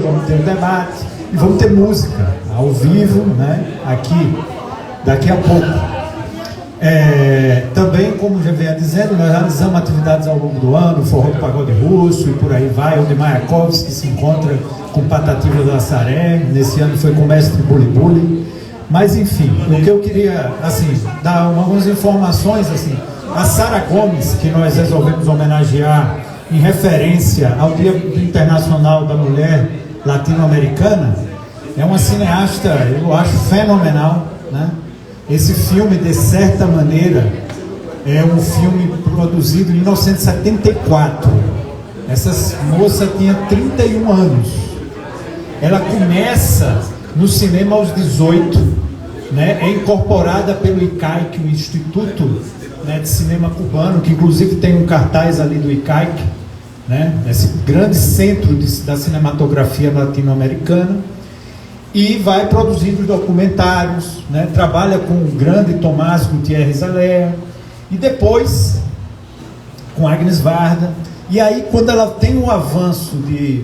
Vamos ter um debate e vamos ter música ao vivo, né? Aqui, daqui a pouco. Também, como já venho dizendo, nós realizamos atividades ao longo do ano, forró do pagode russo e por aí vai, onde Mayakovsky se encontra com Patativa do Assaré. Nesse ano foi com o mestre Buli. Mas enfim, o que eu queria dar algumas informações, a Sara Gomes, que nós resolvemos homenagear em referência ao Dia Internacional da Mulher Latino-Americana, é uma cineasta, eu acho, fenomenal, né? Esse filme, de certa maneira, é um filme produzido em 1974. Essa moça tinha 31 anos. Ela começa no cinema aos 18, né? É incorporada pelo ICAIC, o Instituto, né, de Cinema Cubano, que inclusive tem um cartaz ali do ICAIC, né? Esse grande centro da cinematografia latino-americana. E vai produzindo documentários, né? Trabalha com o grande Tomás Gutierrez Alea, e depois com Agnes Varda. E aí, quando ela tem um avanço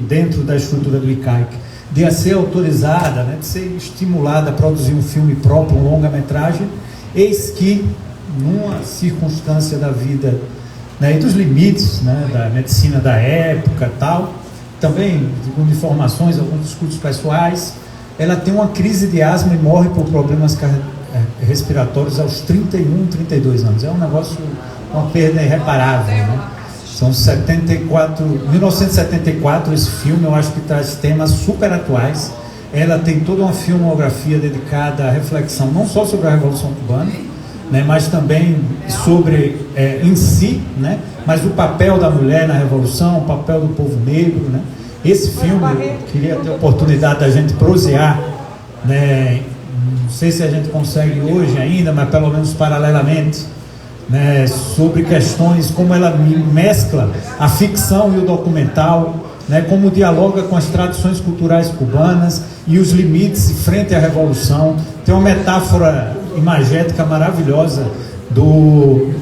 dentro da estrutura do ICAIC, de ser autorizada, né, de ser estimulada a produzir um filme próprio, um longa-metragem, eis que, numa circunstância da vida, né, e dos limites, né, da medicina da época tal, também, segundo informações, alguns discursos pessoais, ela tem uma crise de asma e morre por problemas respiratórios aos 31, 32 anos. É um negócio, uma perda irreparável, né? São 1974, esse filme, eu acho que traz temas super atuais. Ela tem toda uma filmografia dedicada à reflexão, não só sobre a Revolução Cubana, né, mas também sobre, em si, né, mas o papel da mulher na Revolução, o papel do povo negro, né. Esse filme, eu queria ter a oportunidade da gente prosear, né, não sei se a gente consegue hoje ainda, mas pelo menos paralelamente, né, sobre questões como ela mescla a ficção e o documental, né, como dialoga com as tradições culturais cubanas e os limites frente à Revolução. Tem uma metáfora imagética maravilhosa eu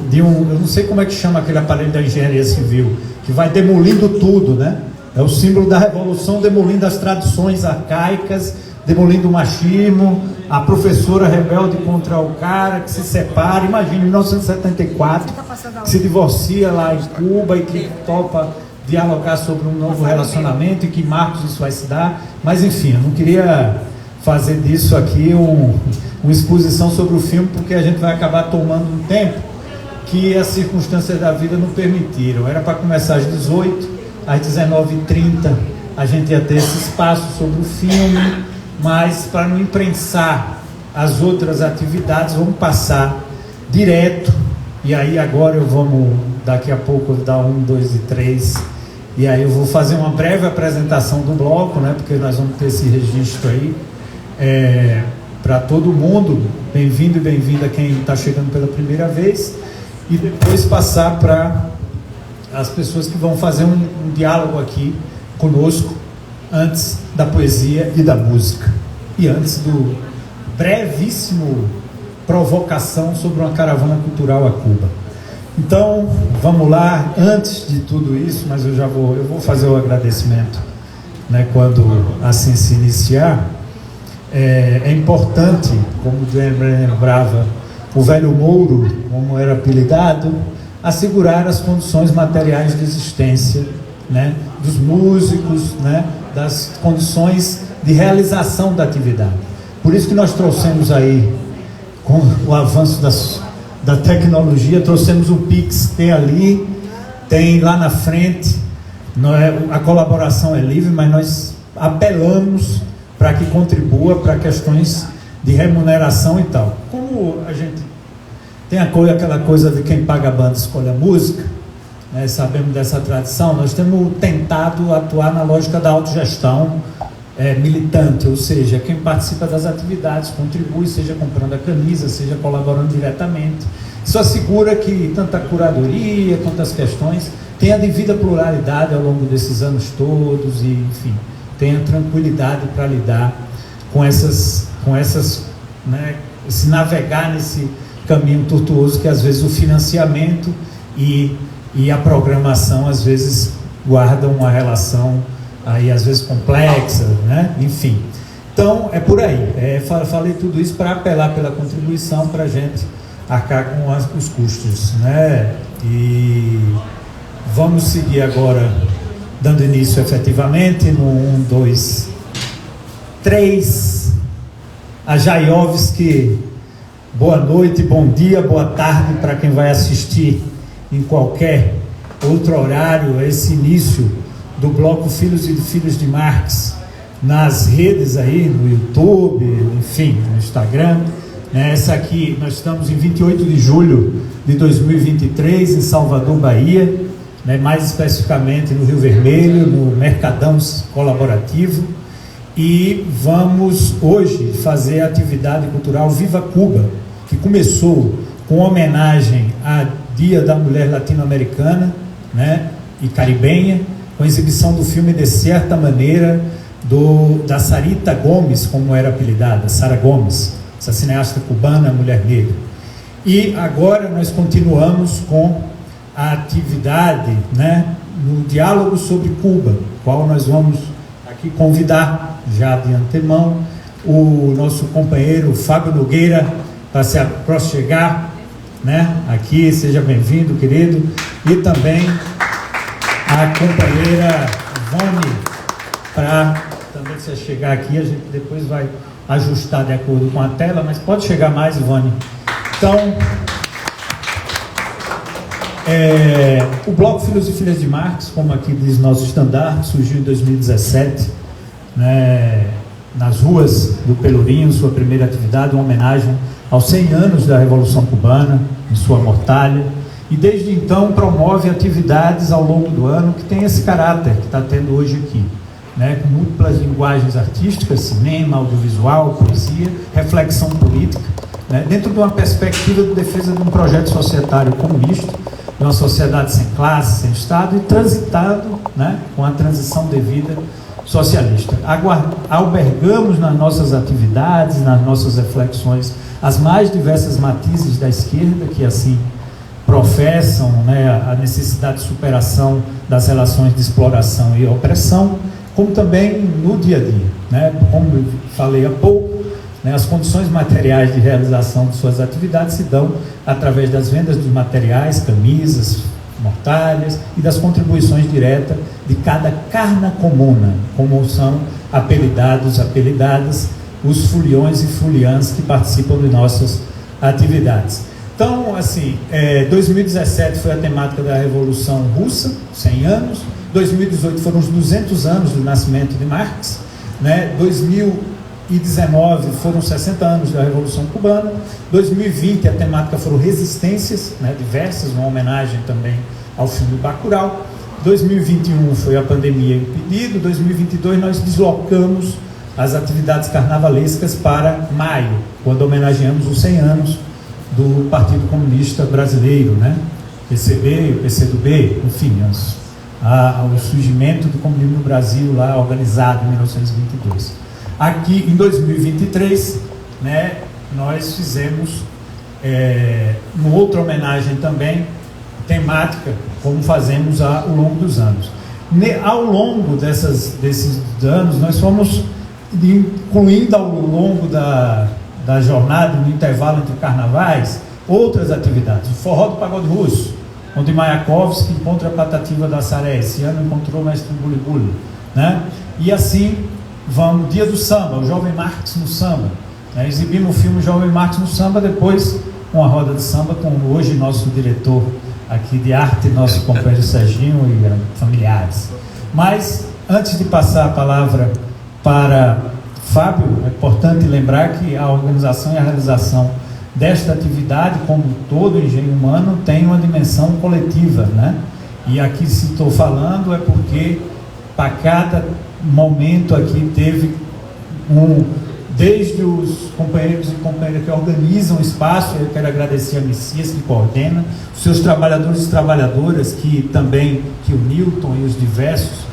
não sei como é que chama aquele aparelho da engenharia civil, que vai demolindo tudo, né? É o símbolo da Revolução, demolindo as tradições arcaicas, demolindo o machismo, a professora rebelde contra o cara que se separa. Imagina, em 1974, que se divorcia lá em Cuba e que topa dialogar sobre um novo relacionamento e que marcos isso vai se dar. Mas enfim, eu não queria fazer disso aqui uma exposição sobre o filme, porque a gente vai acabar tomando um tempo que as circunstâncias da vida não permitiram. Era para começar às 18, às 19h30 a gente ia ter esse espaço sobre o filme, mas para não imprensar as outras atividades, vamos passar direto. E aí agora daqui a pouco dar 1, 2 e 3, e aí eu vou fazer uma breve apresentação do bloco, né, porque nós vamos ter esse registro aí, para todo mundo. Bem-vindo e bem-vinda quem está chegando pela primeira vez, e depois passar para as pessoas que vão fazer um diálogo aqui conosco, antes da poesia e da música, e antes do brevíssimo provocação sobre uma caravana cultural a Cuba. Então, vamos lá. Antes de tudo isso, mas eu vou fazer o agradecimento, né, quando assim se iniciar. É importante, como lembrava o velho Mouro, como era apelidado, assegurar as condições materiais de existência, né, dos músicos, né, das condições de realização da atividade. Por isso que nós trouxemos aí, com o avanço da tecnologia, trouxemos o Pix, tem ali, tem lá na frente, a colaboração é livre, mas nós apelamos para que contribua para questões de remuneração e tal. Como a gente tem aquela coisa de quem paga a banda escolhe a música, né, sabemos dessa tradição, nós temos tentado atuar na lógica da autogestão militante, ou seja, quem participa das atividades contribui, seja comprando a camisa, seja colaborando diretamente. Isso assegura que tanto a curadoria quanto as questões tenha a devida pluralidade ao longo desses anos todos e, enfim, tenha tranquilidade para lidar com essas, né, se navegar nesse caminho tortuoso que às vezes o financiamento e a programação às vezes guardam uma relação aí às vezes complexas, né? Enfim. Então, é por aí. Falei tudo isso para apelar pela contribuição para a gente arcar com os custos, né? E vamos seguir agora, dando início efetivamente no 1, 2, 3. A Jaiovski, boa noite, bom dia, boa tarde para quem vai assistir em qualquer outro horário esse início do bloco Filhos e Filhos de Marx nas redes aí, no YouTube, enfim, no Instagram. Essa aqui, nós estamos em 28 de julho de 2023, em Salvador, Bahia, mais especificamente no Rio Vermelho, no Mercadão Colaborativo, e vamos hoje fazer a atividade cultural Viva Cuba, que começou com homenagem ao Dia da Mulher Latino-Americana, e caribenha, com a exibição do filme De Certa Maneira, da Sarita Gomes, como era apelidada, Sara Gomes, essa cineasta cubana, mulher negra. E agora nós continuamos com a atividade, no diálogo sobre Cuba, qual nós vamos aqui convidar, já de antemão, o nosso companheiro Fábio Nogueira para se aproximar, aqui, seja bem-vindo, querido, e também a companheira Ivone, para também você chegar aqui, a gente depois vai ajustar de acordo com a tela, mas pode chegar mais, Ivone. Então, o Bloco Filhos e Filhas de Marx, como aqui diz nosso estandarte, surgiu em 2017, nas ruas do Pelourinho, sua primeira atividade, uma homenagem aos 100 anos da Revolução Cubana, em sua mortalha, e desde então promove atividades ao longo do ano que tem esse caráter que está tendo hoje aqui, com múltiplas linguagens artísticas, cinema, audiovisual, poesia, reflexão política, dentro de uma perspectiva de defesa de um projeto societário comunista, de uma sociedade sem classe, sem Estado, e transitado com a transição devida socialista. Albergamos nas nossas atividades, nas nossas reflexões, as mais diversas matizes da esquerda, que assim professam a necessidade de superação das relações de exploração e opressão, como também no dia a dia, como eu falei há pouco, as condições materiais de realização de suas atividades se dão através das vendas dos materiais, camisas, mortalhas e das contribuições diretas de cada carna comuna, como são apelidadas os fuliões e fuliãs que participam de nossas atividades. Então, assim, 2017 foi a temática da Revolução Russa, 100 anos, 2018 foram os 200 anos do nascimento de Marx, 2019 foram 60 anos da Revolução Cubana, 2020 a temática foram resistências, diversas, uma homenagem também ao filme Bacurau, 2021 foi a pandemia impedido, 2022 nós deslocamos as atividades carnavalescas para maio, quando homenageamos os 100 anos do Partido Comunista Brasileiro, PCB, PCdoB, enfim, o surgimento do comunismo no Brasil lá organizado em 1922. Aqui em 2023, nós fizemos uma outra homenagem também temática, como fazemos ao longo dos anos. Ao longo desses anos, nós fomos incluindo ao longo da jornada, no intervalo entre carnavais, outras atividades. O Forró do Pagode Russo, onde Mayakovsky encontra a Patativa da Saré, esse ano encontrou o mestre Buli-Buli, e assim vamos, Dia do Samba, o Jovem Marx no Samba, exibimos o filme Jovem Marx no Samba, depois uma roda de samba com hoje nosso diretor aqui de arte, nosso companheiro Serginho e familiares. Mas antes de passar a palavra para Fábio, é importante lembrar que a organização e a realização desta atividade, como todo engenho humano, tem uma dimensão coletiva, E aqui, se estou falando, é porque para cada momento aqui teve desde os companheiros e companheiras que organizam o espaço, eu quero agradecer a Messias, que coordena, os seus trabalhadores e trabalhadoras, que o Newton e os diversos,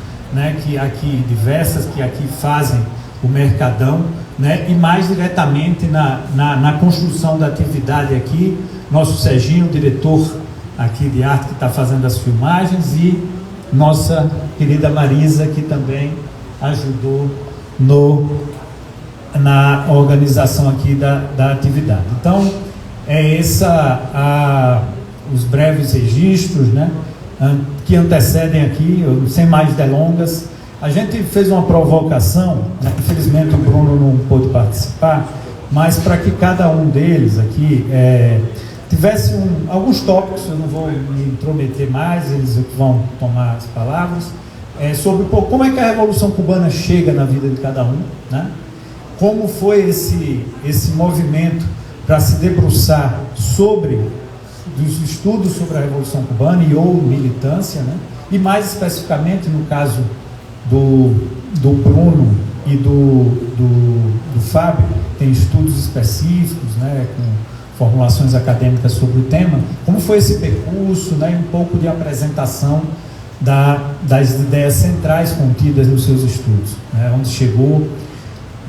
que aqui fazem o Mercadão, e mais diretamente na construção da atividade aqui, nosso Serginho, diretor aqui de arte, que está fazendo as filmagens, e nossa querida Marisa, que também ajudou na organização aqui da atividade. Então, os breves registros, né, que antecedem aqui, sem mais delongas. A gente fez uma provocação, né, infelizmente o Bruno não pôde participar, mas para que cada um deles aqui tivesse alguns tópicos, eu não vou me intrometer mais, eles vão tomar as palavras, sobre como é que a Revolução Cubana chega na vida de cada um, né? Como foi esse movimento para se debruçar sobre os estudos sobre a Revolução Cubana ou militância, né? E mais especificamente no caso do Bruno e do Fábio, tem estudos específicos, né, com formulações acadêmicas sobre o tema. Como foi esse percurso, né, e um pouco de apresentação das ideias centrais contidas nos seus estudos, né, onde chegou.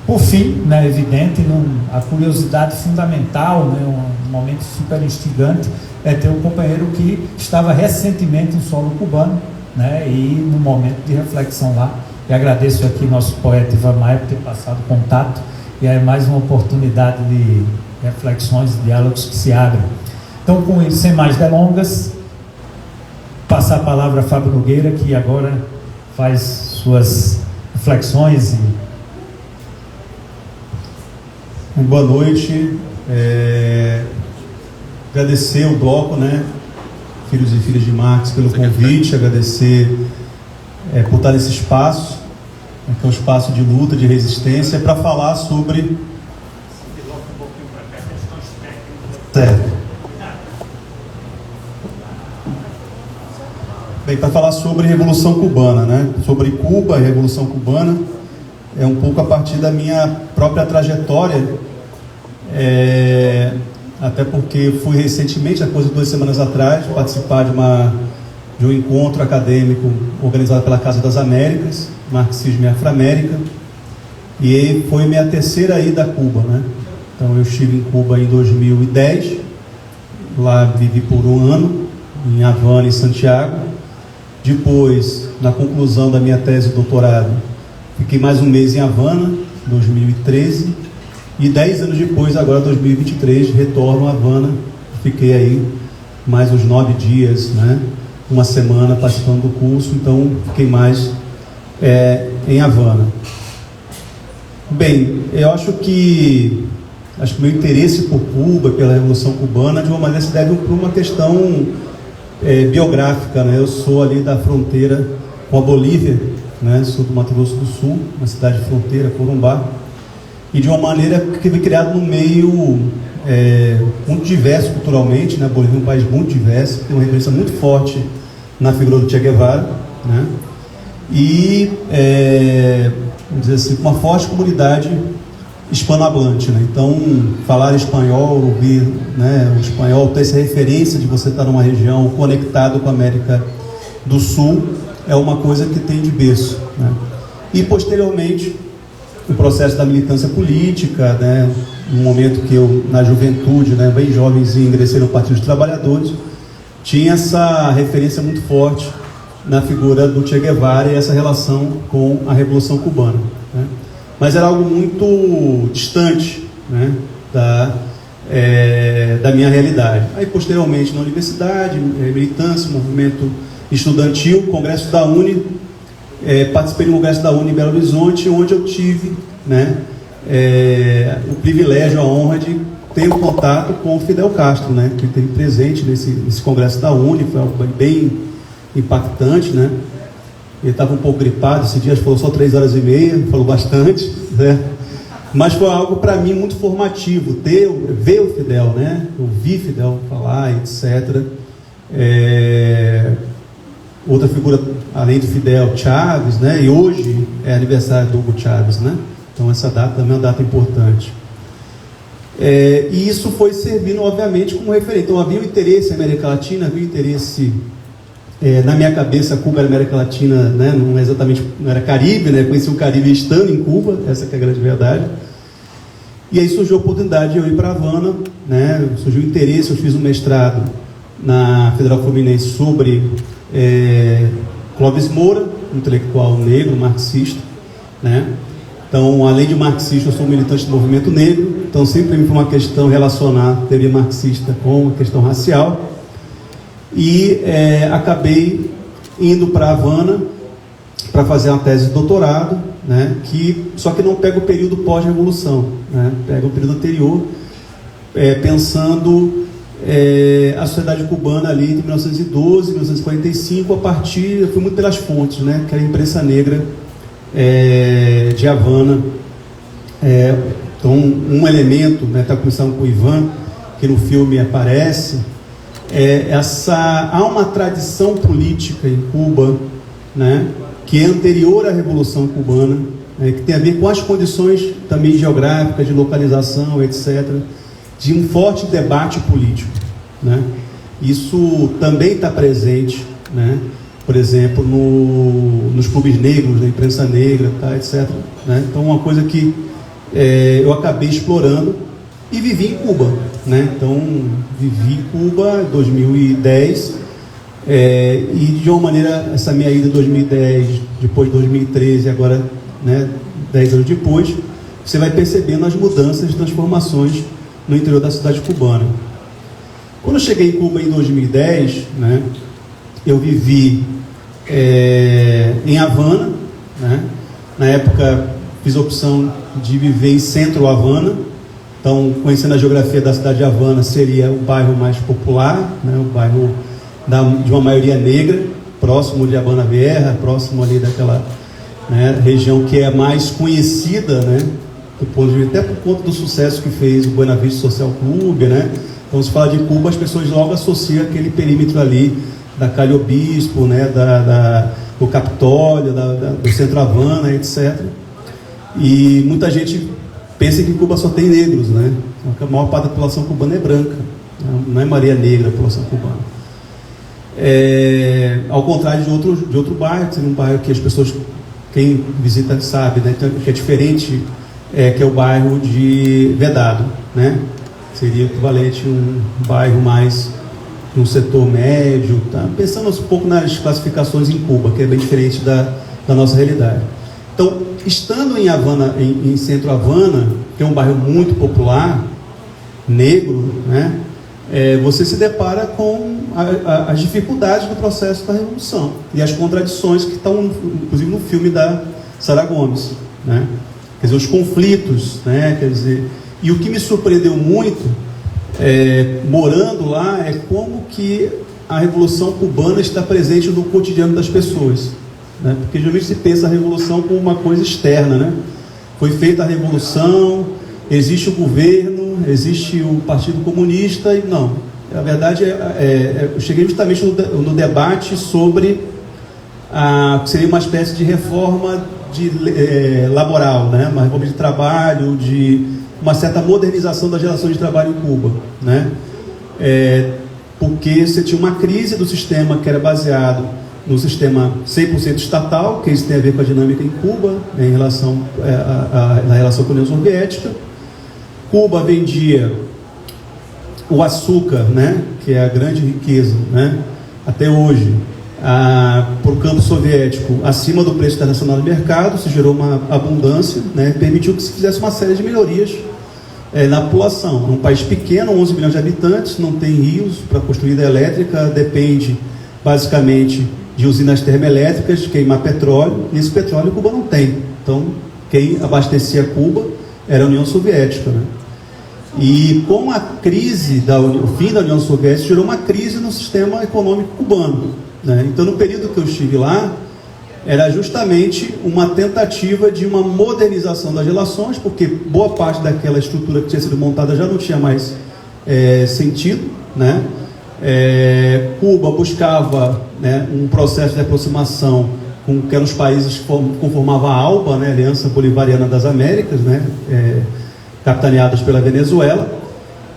Por fim, né, evidente, a curiosidade fundamental, né, um momento super instigante, é ter um companheiro que estava recentemente em solo cubano, né, e num momento de reflexão lá. E agradeço aqui nosso poeta Ivan Maia por ter passado o contato, e é mais uma oportunidade de reflexões, diálogos que se abrem. Então, com isso, sem mais delongas, passar a palavra a Fábio Nogueira, que agora faz suas reflexões. Boa noite. Agradecer o bloco, né, Filhos e Filhas de Marx, pelo convite, agradecer por estar nesse espaço, que é um espaço de luta, de resistência, para falar sobre... Certo. Bem, para falar sobre Revolução Cubana, né? Sobre Cuba, a Revolução Cubana, é um pouco a partir da minha própria trajetória, até porque fui recentemente, há coisa de 2 semanas atrás, participar de um encontro acadêmico organizado pela Casa das Américas, Marxismo e Afro-América, e foi minha terceira ida a Cuba, né? Então eu estive em Cuba em 2010, lá vivi por 1 ano, em Havana e Santiago. Depois, na conclusão da minha tese de doutorado, fiquei mais 1 mês em Havana, 2013, e 10 anos depois, agora 2023, retorno a Havana. Fiquei aí mais uns 9 dias, né? 1 semana participando do curso, então fiquei mais em Havana. Bem, eu acho que o meu interesse por Cuba, pela Revolução Cubana, de uma maneira se deve por uma questão biográfica, né? Eu sou ali da fronteira com a Bolívia, né? Sou do Mato Grosso do Sul, uma cidade de fronteira, Corumbá, e de uma maneira que fui criado num meio muito diverso culturalmente, né? A Bolívia é um país muito diverso, tem uma referência muito forte na figura do Che Guevara, né? E, vamos dizer assim, uma forte comunidade hispanohablante, né? Então, falar espanhol, ouvir, né, o espanhol, ter essa referência de você estar numa região conectado com a América do Sul, é uma coisa que tem de berço, né? E, posteriormente, o processo da militância política, né, no momento que eu, na juventude, né, bem jovenzinho, ingressei no Partido dos Trabalhadores, tinha essa referência muito forte na figura do Che Guevara e essa relação com a Revolução Cubana, né? Mas era algo muito distante, né, da minha realidade. Aí, posteriormente, na universidade, militância, movimento estudantil, congresso da UNE, participei do congresso da UNE em Belo Horizonte, onde eu tive, né, o privilégio, a honra de ter um contato com o Fidel Castro, né, que esteve presente nesse congresso da UNE. Foi algo bem impactante, né? Ele estava um pouco gripado esse dia, falou só 3 horas e meia, falou bastante, né? Mas foi algo para mim muito formativo, ver o Fidel, né? Ouvir Fidel falar, etc. Outra figura, além do Fidel, Chávez, né? E hoje é aniversário do Hugo Chávez, né? Então essa data também é uma data importante. E isso foi servindo, obviamente, como referente. Então havia um interesse na América Latina, havia um interesse... na minha cabeça, Cuba era América Latina, né? Não exatamente, não era Caribe, né? Conheci o Caribe estando em Cuba, essa que é a grande verdade. E aí surgiu a oportunidade de eu ir para Havana, né? Surgiu o interesse, eu fiz um mestrado na Federal Fluminense sobre Clóvis Moura, intelectual negro, marxista, né? Então, além de marxista, eu sou militante do movimento negro, então sempre me foi uma questão relacionar a teoria marxista com a questão racial. E acabei indo para Havana para fazer uma tese de doutorado, né? Só que não pega o período pós-revolução, né? Pega o período anterior, pensando a sociedade cubana ali de 1912, 1945, eu fui muito pelas fontes, né? Que era a imprensa negra de Havana. Então, um elemento, né, está começando com o Ivan, que no filme aparece, há uma tradição política em Cuba, né, que é anterior à Revolução Cubana, né, que tem a ver com as condições também geográficas, de localização, etc., de um forte debate político, né? Isso também está presente, né? Por exemplo, nos clubes negros, na imprensa negra, tá, etc., né? Então, uma coisa que eu acabei explorando e vivi em Cuba, né? Então, vivi em Cuba em 2010, e de uma maneira, essa minha ida em 2010, depois de 2013, agora, né, 10 anos depois, você vai percebendo as mudanças, transformações no interior da cidade cubana. Quando eu cheguei em Cuba em 2010, né, eu vivi em Havana, né? Na época fiz a opção de viver em Centro Havana. Então, conhecendo a geografia da cidade de Havana, seria o bairro mais popular, né? O bairro de uma maioria negra, próximo de Habana Vieja, próximo ali daquela, né, região que é mais conhecida, né, do ponto de vista, até por conta do sucesso que fez o Buena Vista Social Club, né? Então, se fala de Cuba, as pessoas logo associam aquele perímetro ali da Calle Obispo, né, do Capitólio, do Centro Havana, etc. E muita gente pensa que Cuba só tem negros, né? A maior parte da população cubana é branca, não é maioria negra a população cubana. Ao contrário de outro bairro, que é um bairro que as pessoas, quem visita sabe, né, que é diferente, que é o bairro de Vedado, né? Seria equivalente a um bairro mais no setor médio, tá? Pensando um pouco nas classificações em Cuba, que é bem diferente da nossa realidade. Então, estando em Havana, em Centro Havana, que é um bairro muito popular, negro, né, você se depara com as dificuldades do processo da Revolução e as contradições que estão, inclusive, no filme da Sara Gomes, né? Quer dizer, os conflitos, né? Quer dizer, e o que me surpreendeu muito, morando lá, é como que a Revolução Cubana está presente no cotidiano das pessoas, né? Porque geralmente se pensa a Revolução como uma coisa externa, né? Foi feita a Revolução, existe o governo, existe o Partido Comunista, e não. Na verdade, eu cheguei justamente no debate sobre que seria uma espécie de reforma laboral, né? Uma reforma de trabalho, de uma certa modernização das relações de trabalho em Cuba, né? Porque você tinha uma crise do sistema que era baseado no sistema 100% estatal, que isso tem a ver com a dinâmica em Cuba, né, em relação na relação com a União Soviética. Cuba vendia o açúcar, né, que é a grande riqueza, né, até hoje, para o campo soviético, acima do preço internacional do mercado, se gerou uma abundância, né, permitiu que se fizesse uma série de melhorias na população. É um país pequeno, 11 milhões de habitantes, não tem rios para construir hidrelétrica, depende basicamente de usinas termoelétricas, de queimar petróleo, e esse petróleo Cuba não tem. Então, quem abastecia Cuba era a União Soviética, né? E com a crise, o fim da União Soviética, gerou uma crise no sistema econômico cubano, né? Então, no período que eu estive lá, era justamente uma tentativa de uma modernização das relações, porque boa parte daquela estrutura que tinha sido montada já não tinha mais sentido, né? Cuba buscava, né, um processo de aproximação com que eram os países que conformavam a ALBA, né, Aliança Bolivariana das Américas, né, capitaneadas pela Venezuela,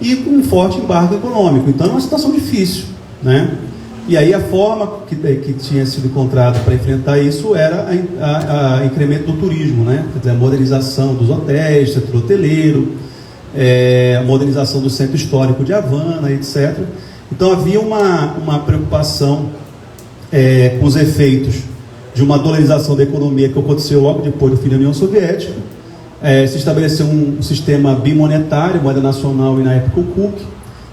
e com um forte embargo econômico. Então, é uma situação difícil, né? E aí a forma que tinha sido encontrada para enfrentar isso era o incremento do turismo, né? Quer dizer, a modernização dos hotéis, setor hoteleiro, a modernização do centro histórico de Havana, etc. Então havia uma preocupação com os efeitos de uma dolarização da economia que aconteceu logo depois do fim da União Soviética. Se estabeleceu um sistema bimonetário, moeda nacional e na época o KUK,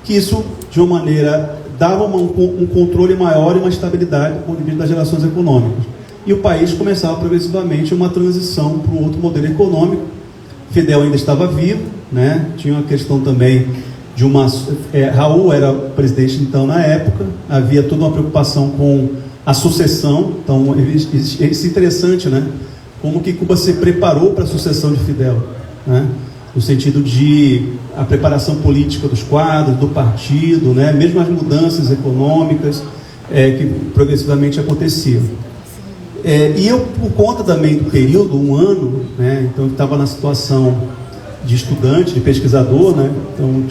que isso, de uma maneira, dava um controle maior e uma estabilidade do ponto de vista das relações econômicas. E o país começava progressivamente uma transição para um outro modelo econômico. Fidel ainda estava vivo, né? Tinha uma questão também de Raul era presidente então na época, havia toda uma preocupação com a sucessão. Então isso é interessante, né? Como que Cuba se preparou para a sucessão de Fidel, né? No sentido de a preparação política dos quadros, do partido, né? Mesmo as mudanças econômicas que progressivamente aconteciam. E eu, por conta também do período, um ano, né? Então eu estava na situação de estudante, de pesquisador, né? Então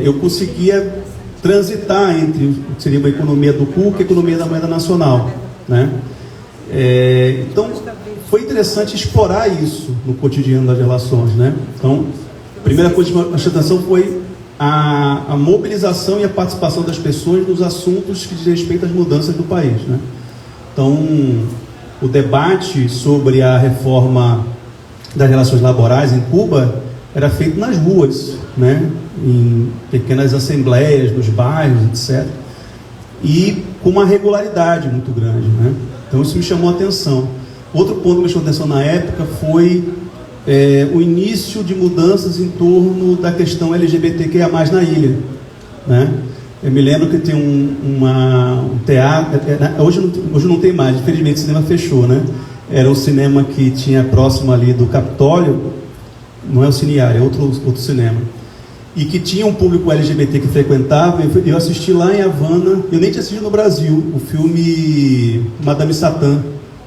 eu conseguia transitar entre o que seria uma economia do KUK e a economia da moeda nacional, né? Então foi interessante explorar isso no cotidiano das relações, né? Então a primeira coisa que me chamou a atenção foi a mobilização e a participação das pessoas nos assuntos que diz respeito às mudanças do país, né? Então o debate sobre a reforma das relações laborais em Cuba era feito nas ruas, né? Em pequenas assembleias, nos bairros, etc. E com uma regularidade muito grande, né? Então isso me chamou a atenção. Outro ponto que me chamou a atenção na época foi o início de mudanças em torno da questão LGBTQIA+, na ilha, né? Eu me lembro que tem um teatro, hoje não tem mais, infelizmente o cinema fechou, né? Era um cinema que tinha próximo ali do Capitólio, não é o Cinear, é outro cinema, e que tinha um público LGBT que frequentava. Eu assisti lá em Havana, eu nem tinha assistido no Brasil, o filme Madame Satã,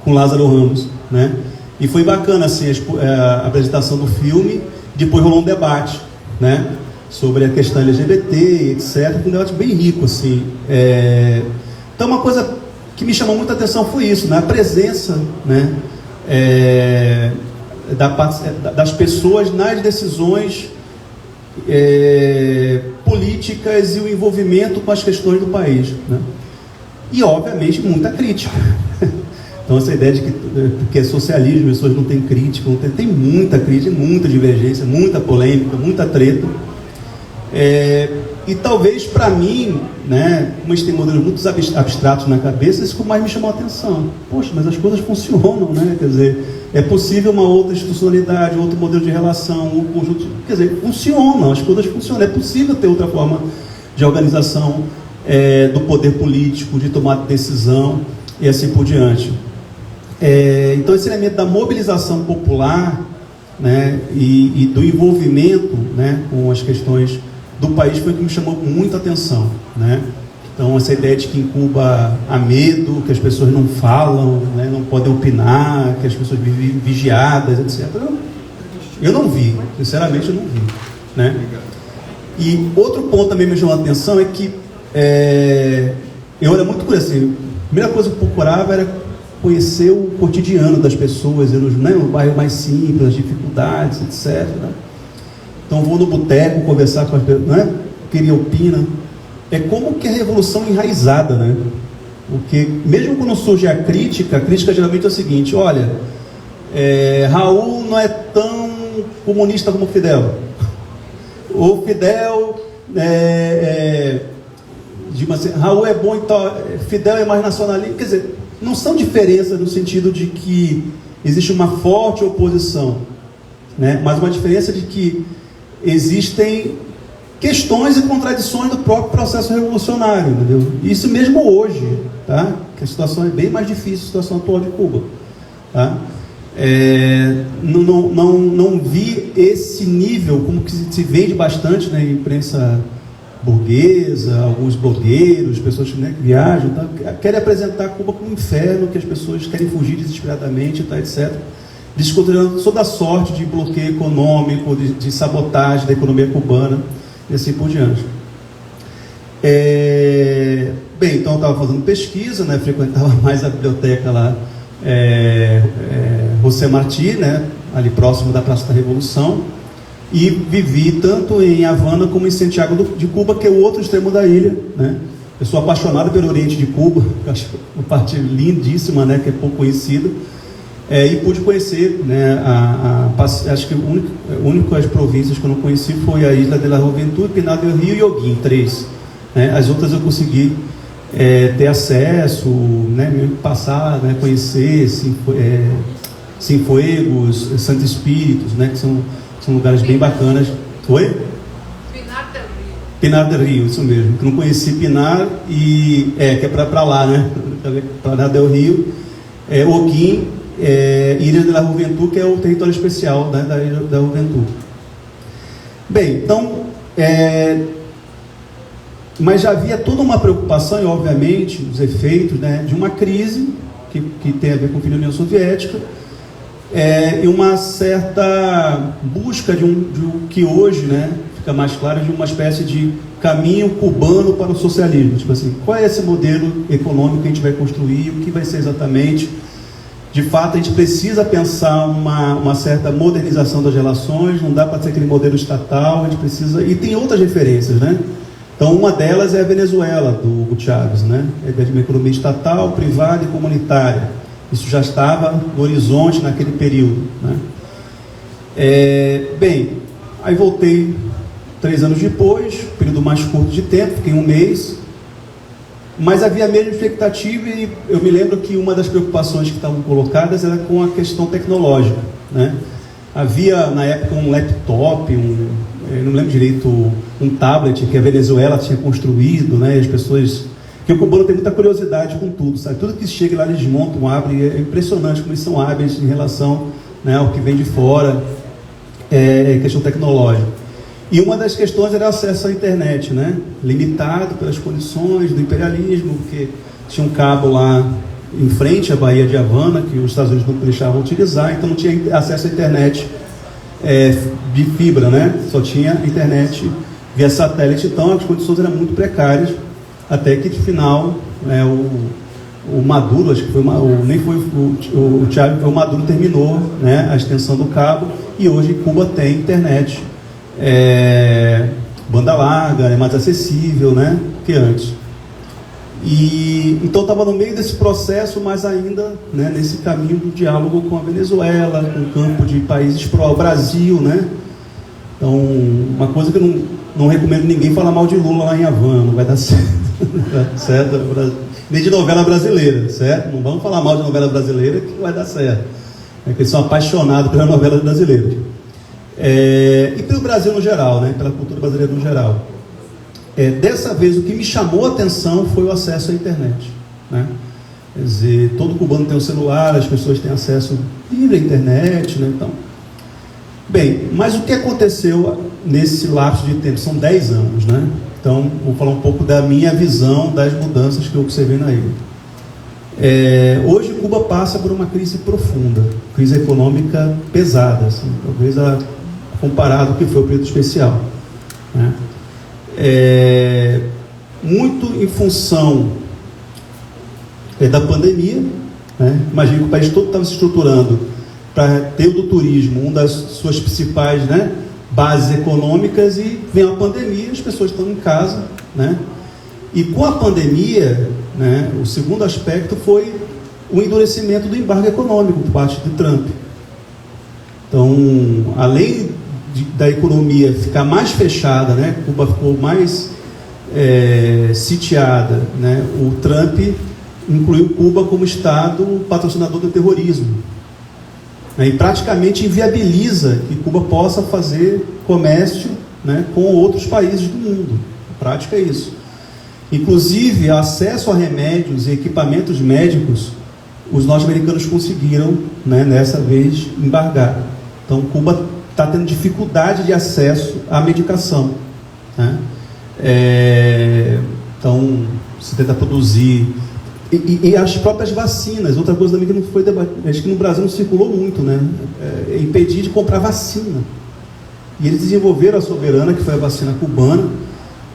com Lázaro Ramos, né? E foi bacana assim, a apresentação do filme. Depois rolou um debate, né, sobre a questão LGBT, etc. Um debate bem rico, assim. Então uma coisa que me chamou muita atenção foi isso, né? A presença, né, das pessoas nas decisões políticas e o envolvimento com as questões do país, né? E obviamente muita crítica. Então essa ideia de que é socialismo, as pessoas não têm crítica, tem muita crítica, muita divergência, muita polêmica, muita treta. E talvez para mim, né, como a gente tem modelos muito abstratos na cabeça, isso que mais me chamou a atenção. Poxa, mas as coisas funcionam, né? Quer dizer, é possível uma outra institucionalidade, outro modelo de relação, um conjunto. Quer dizer, funcionam, as coisas funcionam. É possível ter outra forma de organização do poder político, de tomar decisão e assim por diante. Então esse elemento da mobilização popular, né, e do envolvimento, né, com as questões do país foi o que me chamou muita atenção, né? Então essa ideia de que em Cuba há medo, que as pessoas não falam, né, não podem opinar, que as pessoas vivem vigiadas, etc. Eu não vi, sinceramente eu não vi, né? E outro ponto também me chamou a atenção é que eu era muito curioso, assim, a primeira coisa que eu procurava era conhecer o cotidiano das pessoas, no bairro mais simples, as dificuldades, etc. Né? Então vou no boteco conversar com as pessoas, né? Queria opina. Como que a revolução enraizada, né? Porque mesmo quando surge a crítica geralmente é o seguinte: olha, Raul não é tão comunista como Fidel. Ou Fidel Raul é bom e tal, Fidel é mais nacionalista. Quer dizer, não são diferenças no sentido de que existe uma forte oposição, né? Mas uma diferença de que existem questões e contradições do próprio processo revolucionário, entendeu? Isso mesmo hoje, tá? Que a situação é bem mais difícil, a situação atual de Cuba, tá? Não vi esse nível, como que se vende bastante na imprensa burguesa, alguns blogueiros, pessoas, né, que viajam, tá? Querem apresentar Cuba como um inferno, que as pessoas querem fugir desesperadamente, tá, etc. Discutindo toda a sorte de bloqueio econômico, de sabotagem da economia cubana e assim por diante. Bem, então eu estava fazendo pesquisa, né, frequentava mais a biblioteca lá, José Martí, né, ali próximo da Praça da Revolução, e vivi tanto em Havana como em Santiago de Cuba, que é o outro extremo da ilha, né, Eu sou apaixonado pelo Oriente de Cuba, eu acho uma parte lindíssima, né, que é pouco conhecida, e pude conhecer, né, acho que a única as províncias que eu não conheci foi a Isla de la Juventud, Pinar del Rio e Holguín, 3. Né, as outras eu consegui ter acesso, né, passar, né, conhecer Cienfuegos, Santo Espíritos, né, que são lugares bem bacanas. Oi? Pinar del Rio, isso mesmo. Que não conheci Pinar que é para lá, né? Pinar del Rio, Holguín, Ilha de la Juventud, que é o território especial, né, da Ilha da Juventud. Bem, então, mas já havia toda uma preocupação e, obviamente, os efeitos, né, de uma crise que tem a ver com a União Soviética, e uma certa busca de um que hoje, né, fica mais claro, de uma espécie de caminho cubano para o socialismo. Tipo assim, qual é esse modelo econômico que a gente vai construir, o que vai ser exatamente? De fato, a gente precisa pensar uma certa modernização das relações, não dá para ser aquele modelo estatal, a gente precisa... E tem outras referências, né? Então, uma delas é a Venezuela, do Hugo Chávez, né? É de uma economia estatal, privada e comunitária. Isso já estava no horizonte naquele período, né? Bem, aí voltei 3 anos depois, período mais curto de tempo, fiquei 1 mês, mas havia a mesma expectativa, e eu me lembro que uma das preocupações que estavam colocadas era com a questão tecnológica, né? Havia na época um laptop, eu não lembro direito, um tablet que a Venezuela tinha construído, né? As pessoas... Porque o cubano tem muita curiosidade com tudo, sabe? Tudo que chega lá, eles desmontam, abrem, é impressionante como eles são hábeis em relação, né, ao que vem de fora, questão tecnológica. E uma das questões era o acesso à internet, né? Limitado pelas condições do imperialismo, porque tinha um cabo lá em frente à Baía de Havana, que os Estados Unidos não deixavam utilizar, então não tinha acesso à internet de fibra, né? Só tinha internet via satélite, então as condições eram muito precárias, até que, de final, o Maduro, acho que foi nem foi o Chávez, o Maduro terminou, né, a extensão do cabo, e hoje Cuba tem internet, banda larga, é mais acessível, né, que antes. E então estava no meio desse processo, mas ainda, né, nesse caminho do diálogo com a Venezuela, com o campo de países pro Brasil, né. Então, uma coisa que eu não recomendo ninguém falar mal de Lula lá em Havana, não vai dar certo. Certo? Nem de novela brasileira, certo? Não vamos falar mal de novela brasileira que não vai dar certo. Porque eles são apaixonados pela novela brasileira. E pelo Brasil no geral, né? Pela cultura brasileira no geral. Dessa vez, o que me chamou a atenção foi o acesso à internet, né? Quer dizer, todo cubano tem um celular, as pessoas têm acesso livre à internet, né? Então, bem, mas o que aconteceu nesse lapso de tempo? São 10 anos, né? Então, vou falar um pouco da minha visão das mudanças que eu observei na ilha. Hoje, Cuba passa por uma crise profunda, crise econômica pesada, assim, talvez comparado ao que foi o período especial, né? Muito em função da pandemia, né? Imagina que o país todo estava se estruturando para ter o do turismo, uma das suas principais, né, bases econômicas, e vem a pandemia, as pessoas estão em casa, né? E com a pandemia, né, o segundo aspecto foi o endurecimento do embargo econômico por parte de Trump. Então, além da economia ficar mais fechada, né, Cuba ficou mais sitiada, né, o Trump incluiu Cuba como estado patrocinador do terrorismo, e praticamente inviabiliza que Cuba possa fazer comércio, né, com outros países do mundo. A prática é isso. Inclusive, acesso a remédios e equipamentos médicos, os norte-americanos conseguiram, né, nessa vez, embargar. Então, Cuba está tendo dificuldade de acesso à medicação, né? Então, se tenta produzir... E as próprias vacinas, outra coisa também que não foi debatida, acho que no Brasil não circulou muito, né? Impedir de comprar vacina. E eles desenvolveram a Soberana, que foi a vacina cubana,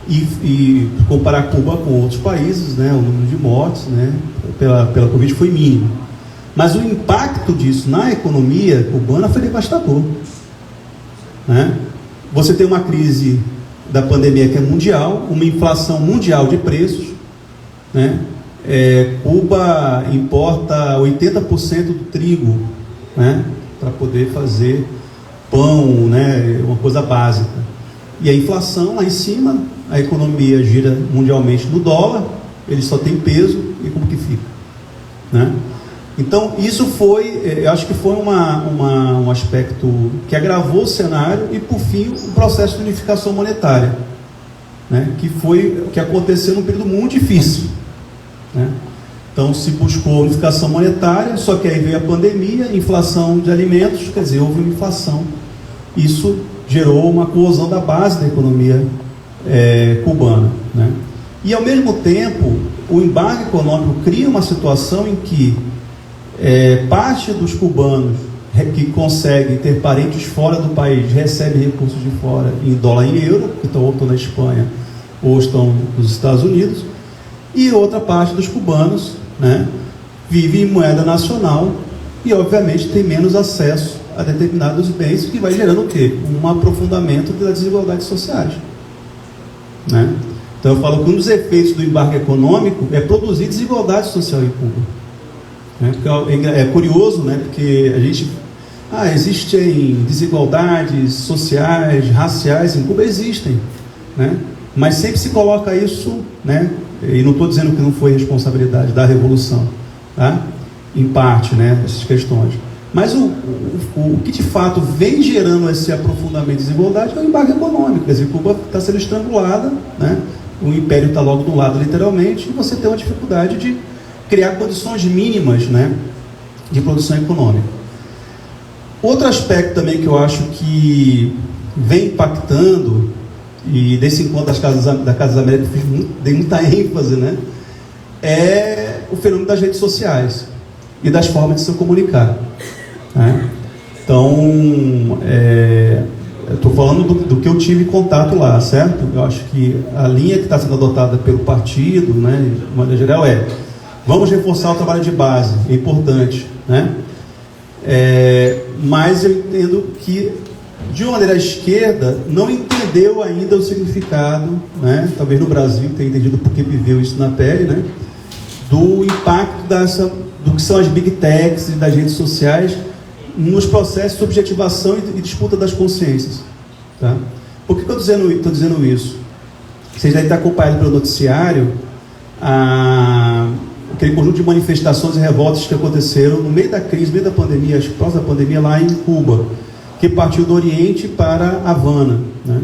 e comparar Cuba com outros países, né? O número de mortes, né, pela Covid foi mínimo. Mas o impacto disso na economia cubana foi devastador, né? Você tem uma crise da pandemia que é mundial, uma inflação mundial de preços, né? Cuba importa 80% do trigo, né? Para poder fazer pão, né? Uma coisa básica. E a inflação lá em cima, a economia gira mundialmente no dólar, ele só tem peso, e como que fica, né? Então isso foi, eu acho que foi um aspecto que agravou o cenário e, por fim, o processo de unificação monetária, né? Que foi o que aconteceu num período muito difícil, né? Então se buscou a unificação monetária, só que aí veio a pandemia, inflação de alimentos, quer dizer, houve uma inflação. Isso gerou uma corrosão da base da economia cubana, né? E ao mesmo tempo, o embargo econômico cria uma situação em que parte dos cubanos que conseguem ter parentes fora do país recebem recursos de fora em dólar e euro, que estão na Espanha ou estão nos Estados Unidos, e outra parte dos cubanos, né, vive em moeda nacional e obviamente tem menos acesso a determinados bens, que vai gerando o quê? Um aprofundamento das desigualdades sociais, né? Então eu falo que um dos efeitos do embargo econômico é produzir desigualdade social em Cuba, né? É curioso, né? Porque a gente existem desigualdades sociais, raciais em Cuba, existem, né? Mas sempre se coloca isso, né? E não estou dizendo que não foi responsabilidade da Revolução, tá? Em parte, né? Essas questões. Mas o que de fato vem gerando esse aprofundamento de desigualdade é o embargo econômico. Quer dizer, Cuba está sendo estrangulada, né? O império está logo do lado, literalmente, e você tem uma dificuldade de criar condições mínimas, né, de produção econômica. Outro aspecto também que eu acho que vem impactando, e desse encontro da Casa das Américas dei muita ênfase, né, é o fenômeno das redes sociais e das formas de se comunicar, né? Então, eu estou falando do que eu tive contato lá, certo? Eu acho que a linha que está sendo adotada pelo partido, né, de maneira geral, vamos reforçar o trabalho de base, é importante, né? Mas eu entendo que, de uma maneira, a esquerda não entendeu ainda o significado, né? Talvez no Brasil tenha entendido porque viveu isso na pele, né? Do impacto do que são as big techs e das redes sociais nos processos de objetivação e disputa das consciências, tá? Por que eu estou dizendo isso? Vocês devem estar acompanhando pelo noticiário aquele conjunto de manifestações e revoltas que aconteceram no meio da crise, no meio da pandemia, acho que próximo da pandemia, lá em Cuba, que partiu do Oriente para Havana, né?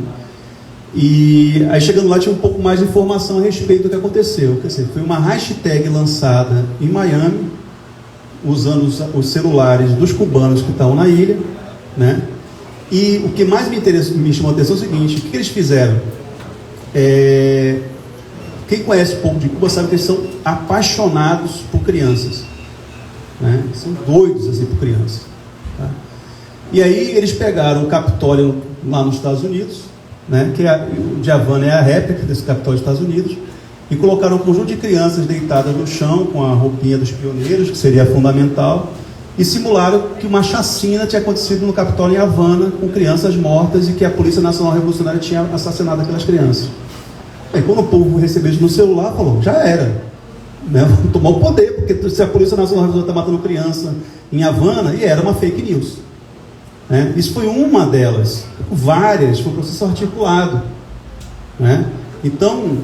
E aí, chegando lá, tinha um pouco mais de informação a respeito do que aconteceu. Quer dizer, foi uma hashtag lançada em Miami, usando os celulares dos cubanos que estão na ilha, né? E o que mais me chamou a atenção é o seguinte: o que eles fizeram? Quem conhece um pouco de Cuba sabe que eles são apaixonados por crianças, né? São doidos assim por crianças, tá? E aí eles pegaram o Capitólio lá nos Estados Unidos, né? Que o de Havana é a réplica desse Capitólio dos Estados Unidos, e colocaram um conjunto de crianças deitadas no chão com a roupinha dos pioneiros, que seria fundamental, e simularam que uma chacina tinha acontecido no Capitólio em Havana, com crianças mortas, e que a Polícia Nacional Revolucionária tinha assassinado aquelas crianças. Aí, quando o povo recebeu isso no celular, falou: já era, né? Vamos tomar o poder, porque se a Polícia Nacional Revolucionária está matando criança em Havana, e era uma fake news, né? Isso foi uma delas, várias, foi um processo articulado, né? Então,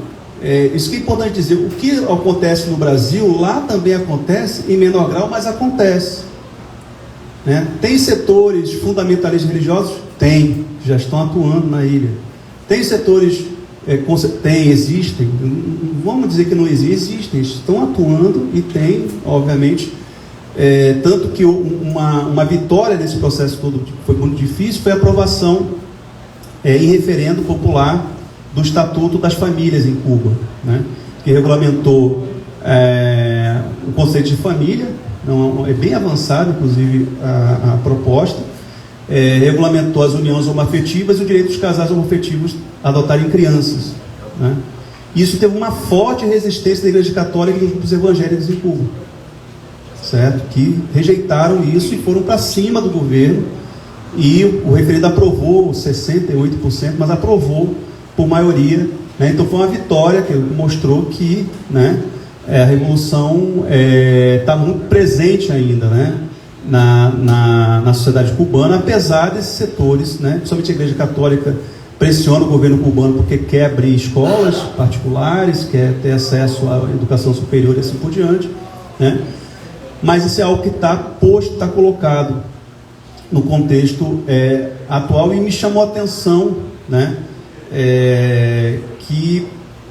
isso que é importante dizer: o que acontece no Brasil, lá também acontece, em menor grau, mas acontece, né? Tem setores fundamentalistas religiosos? Tem, que já estão atuando na ilha. Tem setores, existem, vamos dizer que não existem, estão atuando e tem, obviamente, tanto que uma vitória nesse processo todo, que foi muito difícil, foi a aprovação em referendo popular do Estatuto das Famílias em Cuba, né? Que regulamentou o conceito de família, é bem avançado, inclusive, a proposta, regulamentou as uniões homoafetivas e o direito dos casais homoafetivos a adotarem crianças, né? Isso teve uma forte resistência da Igreja Católica e dos grupos evangélicos em Cuba, certo? Que rejeitaram isso e foram para cima do governo, e o referendo aprovou 68%, mas aprovou por maioria, né? Então foi uma vitória que mostrou que, né, a revolução está muito presente ainda, né, na sociedade cubana, apesar desses setores, né, principalmente a Igreja Católica pressiona o governo cubano porque quer abrir escolas particulares, quer ter acesso à educação superior e assim por diante, né? Mas isso é algo que está posto, está colocado no contexto atual, e me chamou a atenção, né, que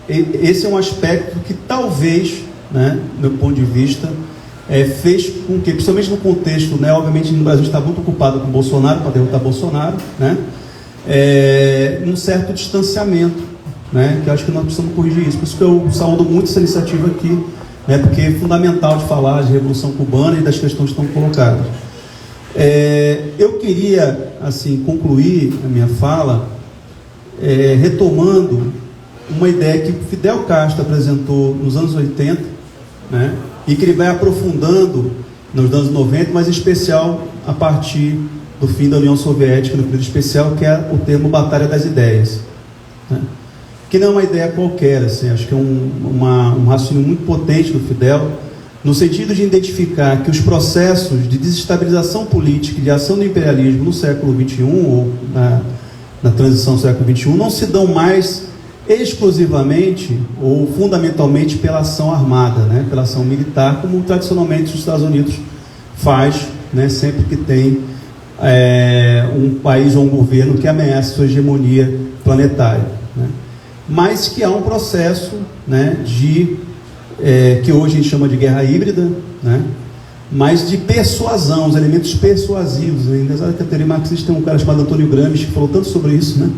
esse é um aspecto que talvez, né, do meu ponto de vista, fez com que, principalmente no contexto, né, obviamente no Brasil está muito ocupado com Bolsonaro, para derrotar Bolsonaro, né, um certo distanciamento, né, que eu acho que nós precisamos corrigir isso. Por isso que eu saúdo muito essa iniciativa aqui, né, porque é fundamental de falar de Revolução Cubana e das questões que estão colocadas. Eu queria, assim, concluir a minha fala retomando uma ideia que Fidel Castro apresentou nos anos 80, né, e que ele vai aprofundando nos anos 90, mas em especial a partir do fim da União Soviética, no período especial, que é o termo Batalha das Ideias, né? Que não é uma ideia qualquer, assim, acho que é um raciocínio muito potente do Fidel, no sentido de identificar que os processos de desestabilização política e de ação do imperialismo no século XXI, ou na transição do século XXI, não se dão mais exclusivamente ou fundamentalmente pela ação armada, né, pela ação militar, como tradicionalmente os Estados Unidos faz, né, sempre que tem um país ou um governo que ameaça sua hegemonia planetária, né? Mas que há um processo, né, que hoje a gente chama de guerra híbrida, né, mas de persuasão, os elementos persuasivos. Ainda sabe que a teoria marxista tem um cara chamado Antônio Gramsci que falou tanto sobre isso, né?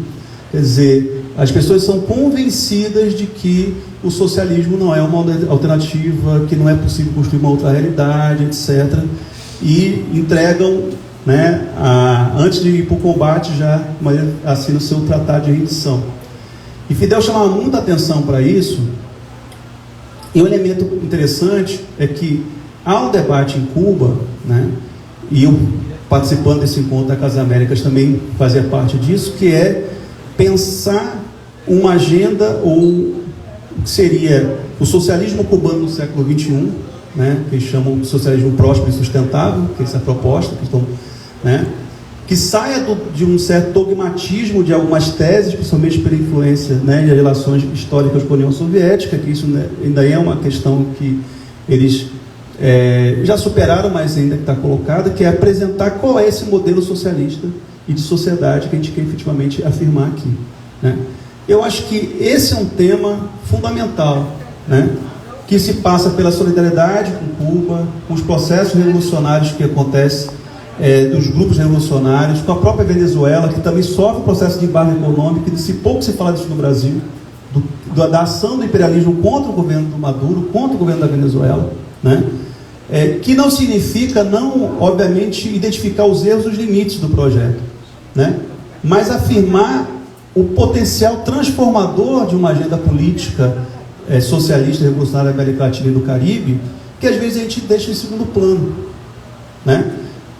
Quer dizer, as pessoas são convencidas de que o socialismo não é uma alternativa, que não é possível construir uma outra realidade, etc. E entregam, né, antes de ir para o combate, já assinam o seu tratado de rendição. E Fidel chamava muita atenção para isso. E um elemento interessante é que há um debate em Cuba, né, e eu, participando desse encontro da Casa Américas, também fazia parte disso, que é pensar uma agenda, ou o que seria o socialismo cubano no século XXI, né, que eles chamam de socialismo próspero e sustentável, que é essa proposta, que saia de um certo dogmatismo de algumas teses, principalmente pela influência, né, de relações históricas com a União Soviética, que isso, né, ainda é uma questão que eles já superaram, mas ainda está colocada, que é apresentar qual é esse modelo socialista e de sociedade que a gente quer efetivamente afirmar aqui, né? Eu acho que esse é um tema fundamental, né, que se passa pela solidariedade com Cuba, com os processos revolucionários que acontecem, dos grupos revolucionários, com a própria Venezuela, que também sofre o processo de embargo econômico, e pouco se fala disso no Brasil, da ação do imperialismo contra o governo do Maduro, contra o governo da Venezuela, né? Que não significa, obviamente, identificar os erros e os limites do projeto, né, mas afirmar o potencial transformador de uma agenda política socialista revolucionária da América Latina e do Caribe, que às vezes a gente deixa em segundo plano, né?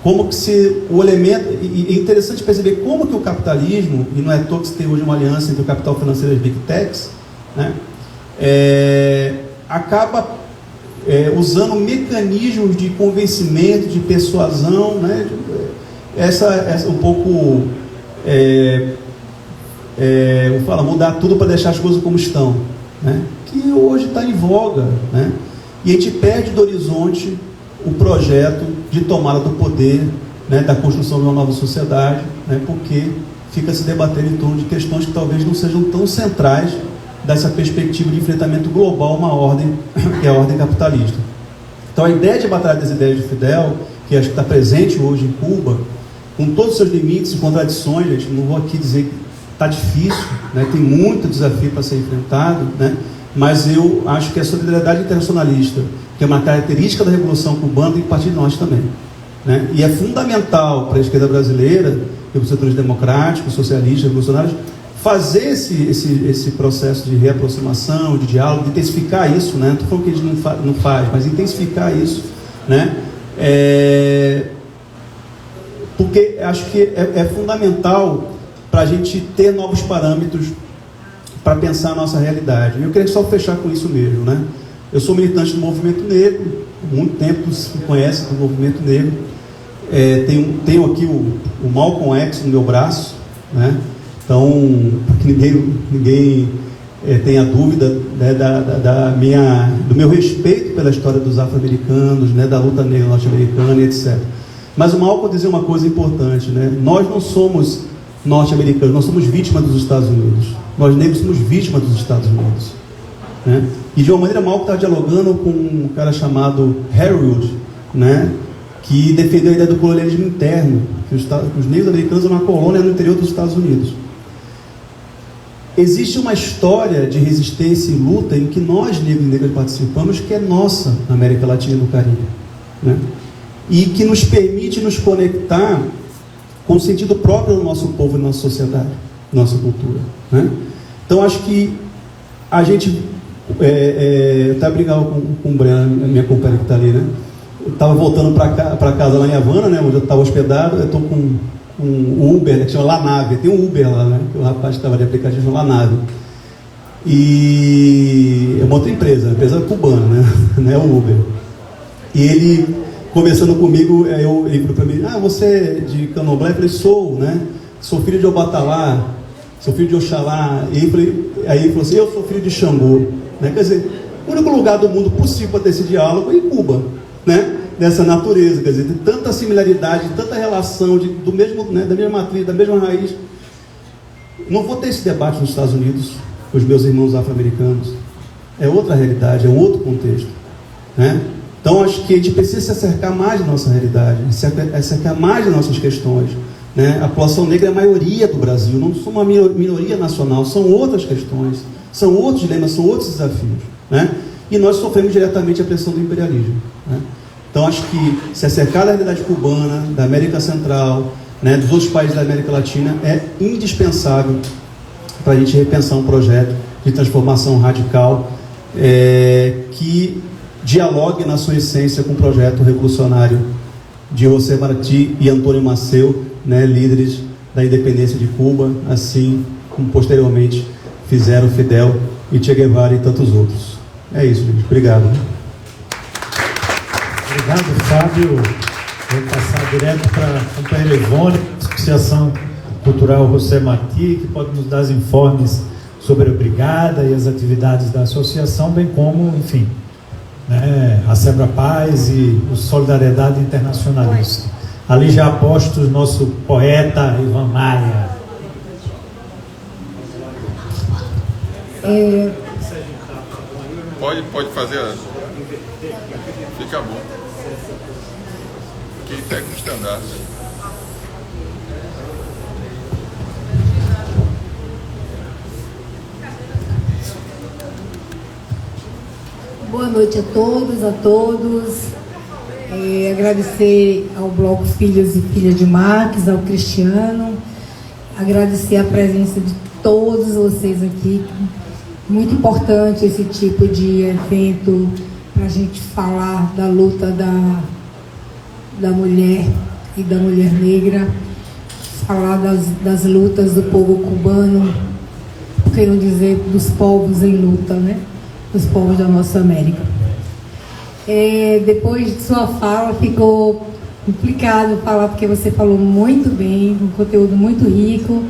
Como que se o elemento, e é interessante perceber como que o capitalismo, e não é à toa que se tem hoje uma aliança entre o capital financeiro e as Big Techs, né, acaba usando mecanismos de convencimento, de persuasão, né, um pouco mudar tudo para deixar as coisas como estão, né, que hoje está em voga, né, e a gente perde do horizonte o projeto de tomada do poder, né, da construção de uma nova sociedade, né, porque fica se debatendo em torno de questões que talvez não sejam tão centrais dessa perspectiva de enfrentamento global a uma ordem, que é a ordem capitalista. Então a ideia de Batalha das Ideias de Fidel, que acho que está presente hoje em Cuba, com todos os seus limites e contradições, gente, não vou aqui dizer que está difícil, né, tem muito desafio para ser enfrentado, né, mas eu acho que a solidariedade internacionalista, que é uma característica da Revolução Cubana, tem que partir de nós também, né? E é fundamental para a esquerda brasileira, e para os setores democráticos, socialistas, revolucionários, fazer esse processo de reaproximação, de diálogo, de intensificar isso, né? Não estou falando que a gente não faz, mas intensificar isso, né? Porque acho que é fundamental para a gente ter novos parâmetros para pensar a nossa realidade. Eu queria só fechar com isso mesmo, né? Eu sou militante do movimento negro, há muito tempo se conhece do movimento negro. Tenho aqui o Malcolm X no meu braço, né? Então, para que ninguém tenha dúvida, né, do meu respeito pela história dos afro-americanos, né, da luta negra norte-americana, etc. Mas o Malcolm dizia uma coisa importante, né? Nós não somos norte-americanos, nós somos vítimas dos Estados Unidos. Nós negros somos vítimas dos Estados Unidos, né? E de uma maneira, Malcolm está dialogando com um cara chamado Harold, né, que defendeu a ideia do colonialismo interno, que os negros americanos eram uma colônia no interior dos Estados Unidos. Existe uma história de resistência e luta em que nós, negros e negras, participamos, que é nossa na América Latina e no Caribe, né? E que nos permite nos conectar com o sentido próprio do nosso povo e nossa sociedade, nossa cultura, né? Então, acho que a gente... eu estava brincando com o Breno, minha companheira que está ali, né? Eu estava voltando para casa lá em Havana, né, onde eu estava hospedado. Eu estou com um Uber, né, que chama La Nave. Tem um Uber lá, né, que o rapaz que estava de aplicativo chama La Nave. E é uma outra empresa cubana, né, não é o Uber. E ele, conversando comigo, ele falou para mim: você é de Candomblé? Eu falei: sou, né? Sou filho de Obatalá, sou filho de Oxalá. E aí ele falou assim: eu sou filho de Xangô, né? Quer dizer, o único lugar do mundo possível para ter esse diálogo é em Cuba, né? Dessa natureza, quer dizer, de tanta similaridade, tanta relação, do mesmo, né, da mesma matriz, da mesma raiz. Não vou ter esse debate nos Estados Unidos com os meus irmãos afro-americanos. É outra realidade, é um outro contexto, né? Então, acho que a gente precisa se acercar mais da nossa realidade, se acercar mais das nossas questões, né? A população negra é a maioria do Brasil, não somos uma minoria nacional, são outras questões, são outros dilemas, são outros desafios, né? E nós sofremos diretamente a pressão do imperialismo, né? Então, acho que se acercar da realidade cubana, da América Central, né, dos outros países da América Latina, é indispensável para a gente repensar um projeto de transformação radical que dialogue na sua essência com o projeto revolucionário de José Martí e Antônio Maceo, né, líderes da independência de Cuba, assim como posteriormente fizeram Fidel e Che Guevara e tantos outros. É isso, gente. Obrigado. Obrigado, Fábio. Vou passar direto para a companheira Ivone, Associação Cultural José Martí, que pode nos dar informes sobre a brigada e as atividades da associação, bem como, enfim, né, a Sebra Paz e o Solidariedade Internacionalista. Ali já aposto o nosso poeta Ivan Maia. Pode fazer. Fica bom. Que pega um estandarte. Boa noite a todos. Agradecer ao Bloco Filhos e Filhas de Marx, ao Cristiano, agradecer a presença de todos vocês aqui. Muito importante esse tipo de evento para a gente falar da luta da mulher e da mulher negra, falar das lutas do povo cubano, por que não dizer dos povos em luta, né? Dos povos da nossa América. Depois de sua fala, ficou complicado falar, porque você falou muito bem, um conteúdo muito rico.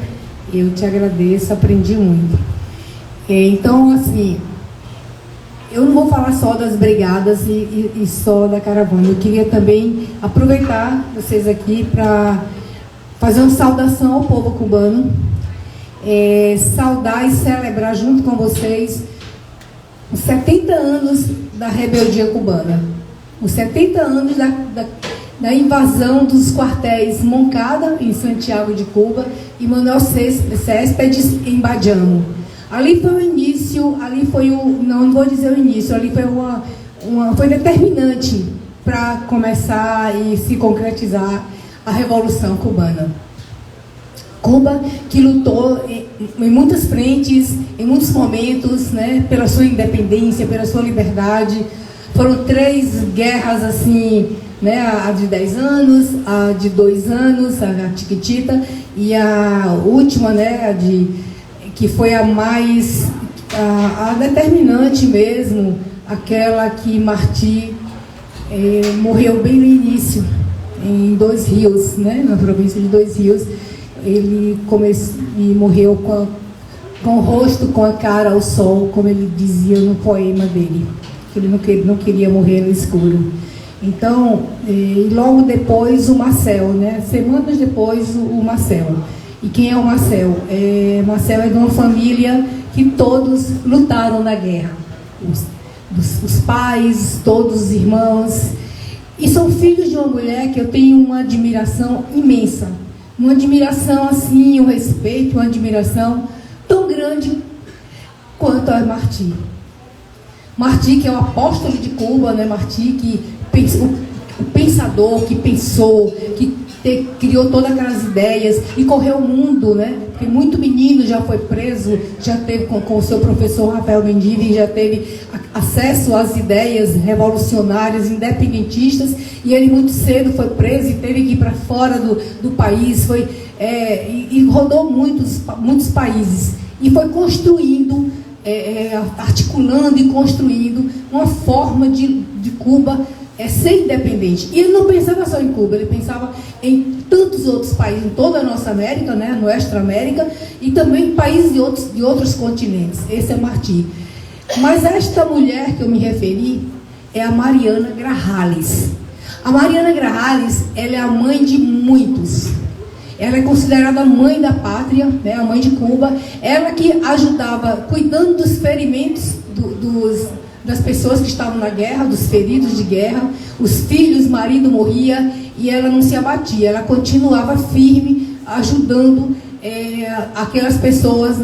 Eu te agradeço, aprendi muito. Então, assim, eu não vou falar só das brigadas e só da caravana. Eu queria também aproveitar vocês aqui para fazer uma saudação ao povo cubano, saudar e celebrar junto com vocês os 70 anos da rebeldia cubana, os 70 anos da invasão dos quartéis Moncada, em Santiago de Cuba, e Manuel Céspedes, em Badiano. Ali foi o início, não vou dizer o início, ali foi foi determinante para começar e se concretizar a Revolução Cubana. Cuba, que lutou em muitas frentes, em muitos momentos, né, pela sua independência, pela sua liberdade. Foram 3 guerras, assim, né, a de 10 anos, a de 2 anos, a Chiquitita, e a última, né, que foi a mais a determinante mesmo, aquela que Martí morreu bem no início, em Dois Rios, né, na província de Dois Rios. Ele morreu com o rosto, com a cara ao sol, como ele dizia no poema dele, que ele não queria morrer no escuro. Então, e logo depois o Marcel, né? Semanas depois o Marcel. E quem é o Marcel? Marcel é de uma família que todos lutaram na guerra. Os pais, todos os irmãos. E são filhos de uma mulher que eu tenho uma admiração imensa. Uma admiração assim, um respeito, uma admiração tão grande quanto a Martí. Martí, que é o apóstolo de Cuba, né? Martí, que o pensador que pensou, que criou todas aquelas ideias e correu o mundo, né? Porque muito menino já foi preso, já teve com o seu professor Rafael Mendive, já teve acesso às ideias revolucionárias, independentistas, e ele muito cedo foi preso e teve que ir para fora do país, e rodou muitos países, e foi construindo, articulando e construindo uma forma de Cuba ser independente. E ele não pensava só em Cuba, ele pensava em tantos outros países, em toda a nossa América, né, no Extra-América, e também em países de outros continentes. Esse é Martí. Mas esta mulher que eu me referi é a Mariana Grajales. A Mariana Grajales, ela é a mãe de muitos. Ela é considerada a mãe da pátria, né, a mãe de Cuba. Ela que ajudava, cuidando dos ferimentos das pessoas que estavam na guerra, dos feridos de guerra, os filhos, o marido morria, e ela não se abatia, ela continuava firme, ajudando aquelas pessoas,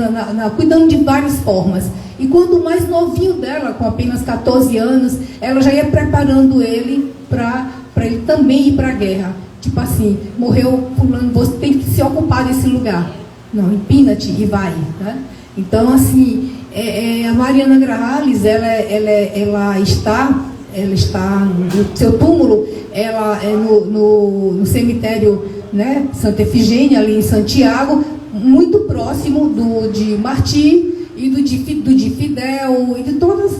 cuidando de várias formas. E quando o mais novinho dela, com apenas 14 anos, ela já ia preparando ele para ele também ir para a guerra. Tipo assim, morreu fulano, você tem que se ocupar desse lugar. Não, empina-te e vai, né? Então, assim, a Mariana Grajales, ela está no seu túmulo, ela é no cemitério, né, Santa Efigênia, ali em Santiago, muito próximo de Martí e do de Fidel e de todos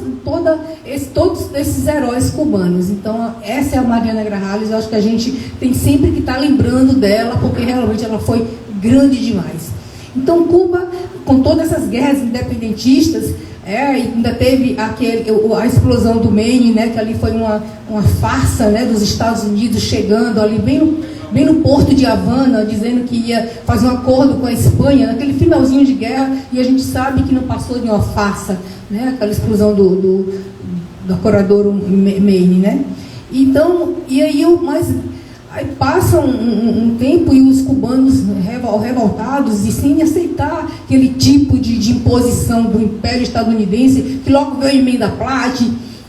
esses heróis cubanos. Então, essa é a Mariana Grajales. Eu acho que a gente tem sempre que estar lembrando dela, porque realmente ela foi grande demais. Então, Cuba, com todas essas guerras independentistas, ainda teve a explosão do Maine, né, que ali foi uma farsa, né, dos Estados Unidos chegando ali bem no porto de Havana, dizendo que ia fazer um acordo com a Espanha, naquele finalzinho de guerra, e a gente sabe que não passou de uma farsa, né, aquela explosão do Coradouro Maine, né? Então, aí passa um tempo e os cubanos revoltados e sem aceitar aquele tipo de imposição do Império Estadunidense, que logo veio a Emenda Platt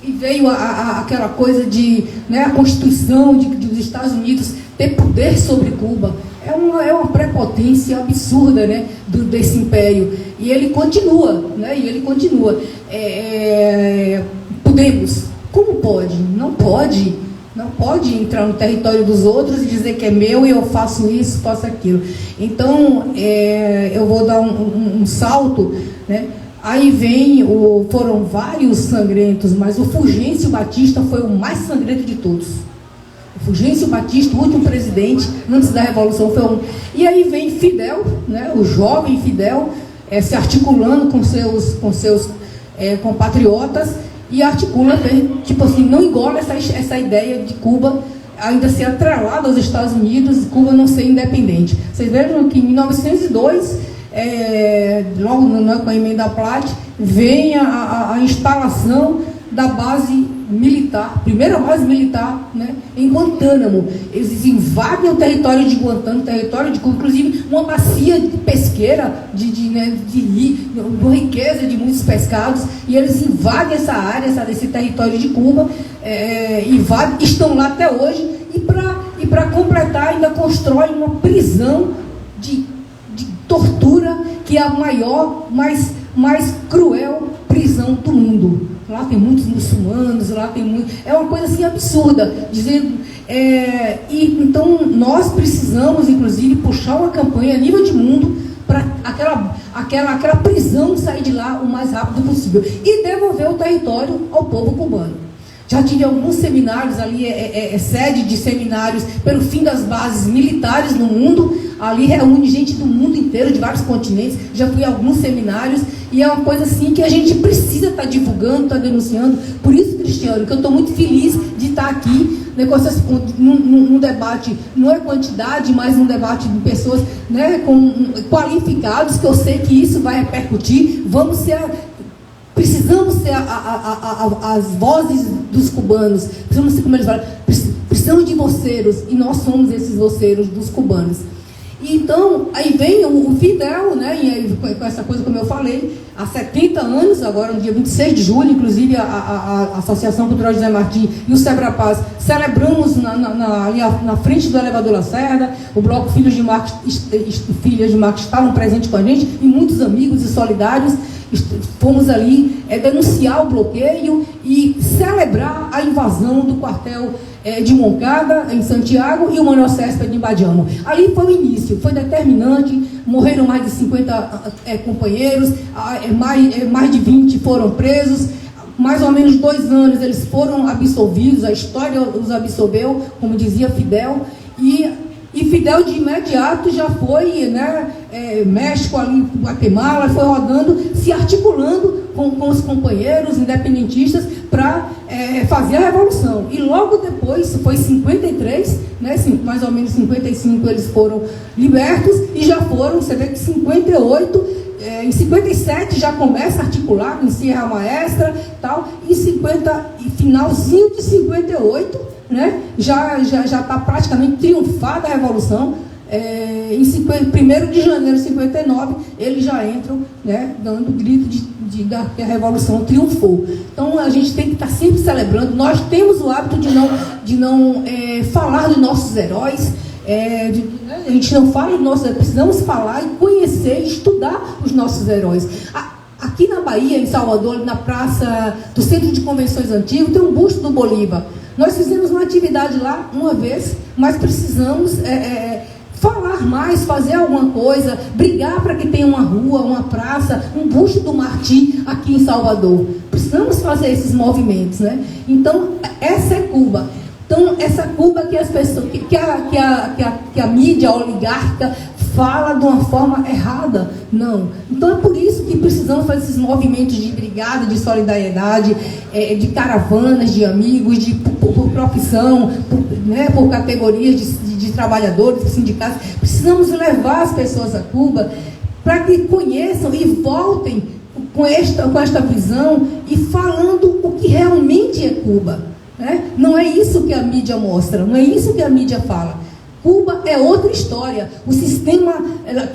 e veio aquela coisa a Constituição dos Estados Unidos ter poder sobre Cuba. É uma prepotência absurda, né, desse império. E ele continua, né? Podemos. Como pode? Não pode. Não pode entrar no território dos outros e dizer que é meu e eu faço isso, faço aquilo. Então, eu vou dar um salto, né? Aí foram vários sangrentos, mas o Fulgêncio Batista foi o mais sangrento de todos. O Fulgêncio Batista, o último presidente, antes da Revolução, foi um... E aí vem Fidel, né? O jovem Fidel, se articulando com seus compatriotas, e articula, tipo assim, não engole essa ideia de Cuba ainda ser atrelada aos Estados Unidos e Cuba não ser independente. Vocês vejam que em 1902, logo com a Emenda Platt, vem a instalação da base militar, primeira base militar, né, em Guantánamo. Eles invadem o território de Guantánamo, território de Cuba, inclusive uma bacia pesqueira de riqueza de muitos pescados, e eles invadem essa área, esse território de Cuba, estão lá até hoje, e para completar ainda constroem uma prisão de tortura, que é a maior, mais cruel prisão do mundo. Lá tem muitos muçulmanos, é uma coisa assim absurda, dizendo, então nós precisamos, inclusive, puxar uma campanha a nível de mundo para aquela prisão sair de lá o mais rápido possível e devolver o território ao povo cubano. Já tive alguns seminários ali, sede de seminários pelo fim das bases militares no mundo. Ali reúne gente do mundo inteiro, de vários continentes. Já fui a alguns seminários e é uma coisa assim que a gente precisa estar divulgando, estar denunciando. Por isso, Cristiano, que eu estou muito feliz de estar aqui num debate, não é quantidade, mas um debate de pessoas, né, qualificados, que eu sei que isso vai repercutir. Precisamos ser as vozes dos cubanos, precisamos ser, como eles falam, precisamos de voceiros, e nós somos esses voceiros dos cubanos. E então, aí vem o Fidel, né, e aí, com essa coisa como eu falei, há 70 anos, agora no dia 26 de julho, inclusive a Associação Cultural José Martim e o Sebrapaz celebramos ali na frente do elevador Lacerda, o bloco Filhos de Marx estavam presentes com a gente, e muitos amigos e solidários. Fomos ali denunciar o bloqueio e celebrar a invasão do quartel de Moncada, em Santiago, e o Manuel Céspedes em Badiamo. Ali foi o início, foi determinante, morreram mais de 50 companheiros, mais de 20 foram presos, mais ou menos 2 anos eles foram absolvidos, a história os absolveu, como dizia Fidel, e Fidel de imediato já foi, né, México, ali, Guatemala, foi rodando, se articulando com os companheiros independentistas para fazer a revolução. E logo depois, foi em 53, né, mais ou menos 55 eles foram libertos, e já foram, você vê que 58, em 57 já começa a articular com Sierra Maestra, tal, e finalzinho de 58, né, já está praticamente triunfada a Revolução. Em 1º de janeiro de 59, eles já entram, né, dando grito que a Revolução triunfou. Então, a gente tem que estar sempre celebrando. Nós temos o hábito de não falar dos nossos heróis. A gente não fala dos nossos heróis, precisamos falar e conhecer, estudar os nossos heróis. Aqui na Bahia, em Salvador, na praça do Centro de Convenções Antigo, tem um busto do Bolívar. Nós fizemos uma atividade lá uma vez, mas precisamos falar mais, fazer alguma coisa, brigar para que tenha uma rua, uma praça, um busto do Martim aqui em Salvador. Precisamos fazer esses movimentos, né? Então, essa é Cuba. Então, essa Cuba que as pessoas, que a mídia oligárquica fala de uma forma errada. Não. Então é por isso que precisamos fazer esses movimentos de brigada, de solidariedade, de caravanas de amigos, por profissão, por categorias de trabalhadores, de sindicatos. Precisamos levar as pessoas a Cuba para que conheçam e voltem com esta visão e falando o que realmente é Cuba. Né? Não é isso que a mídia mostra, não é isso que a mídia fala. Cuba é outra história. O sistema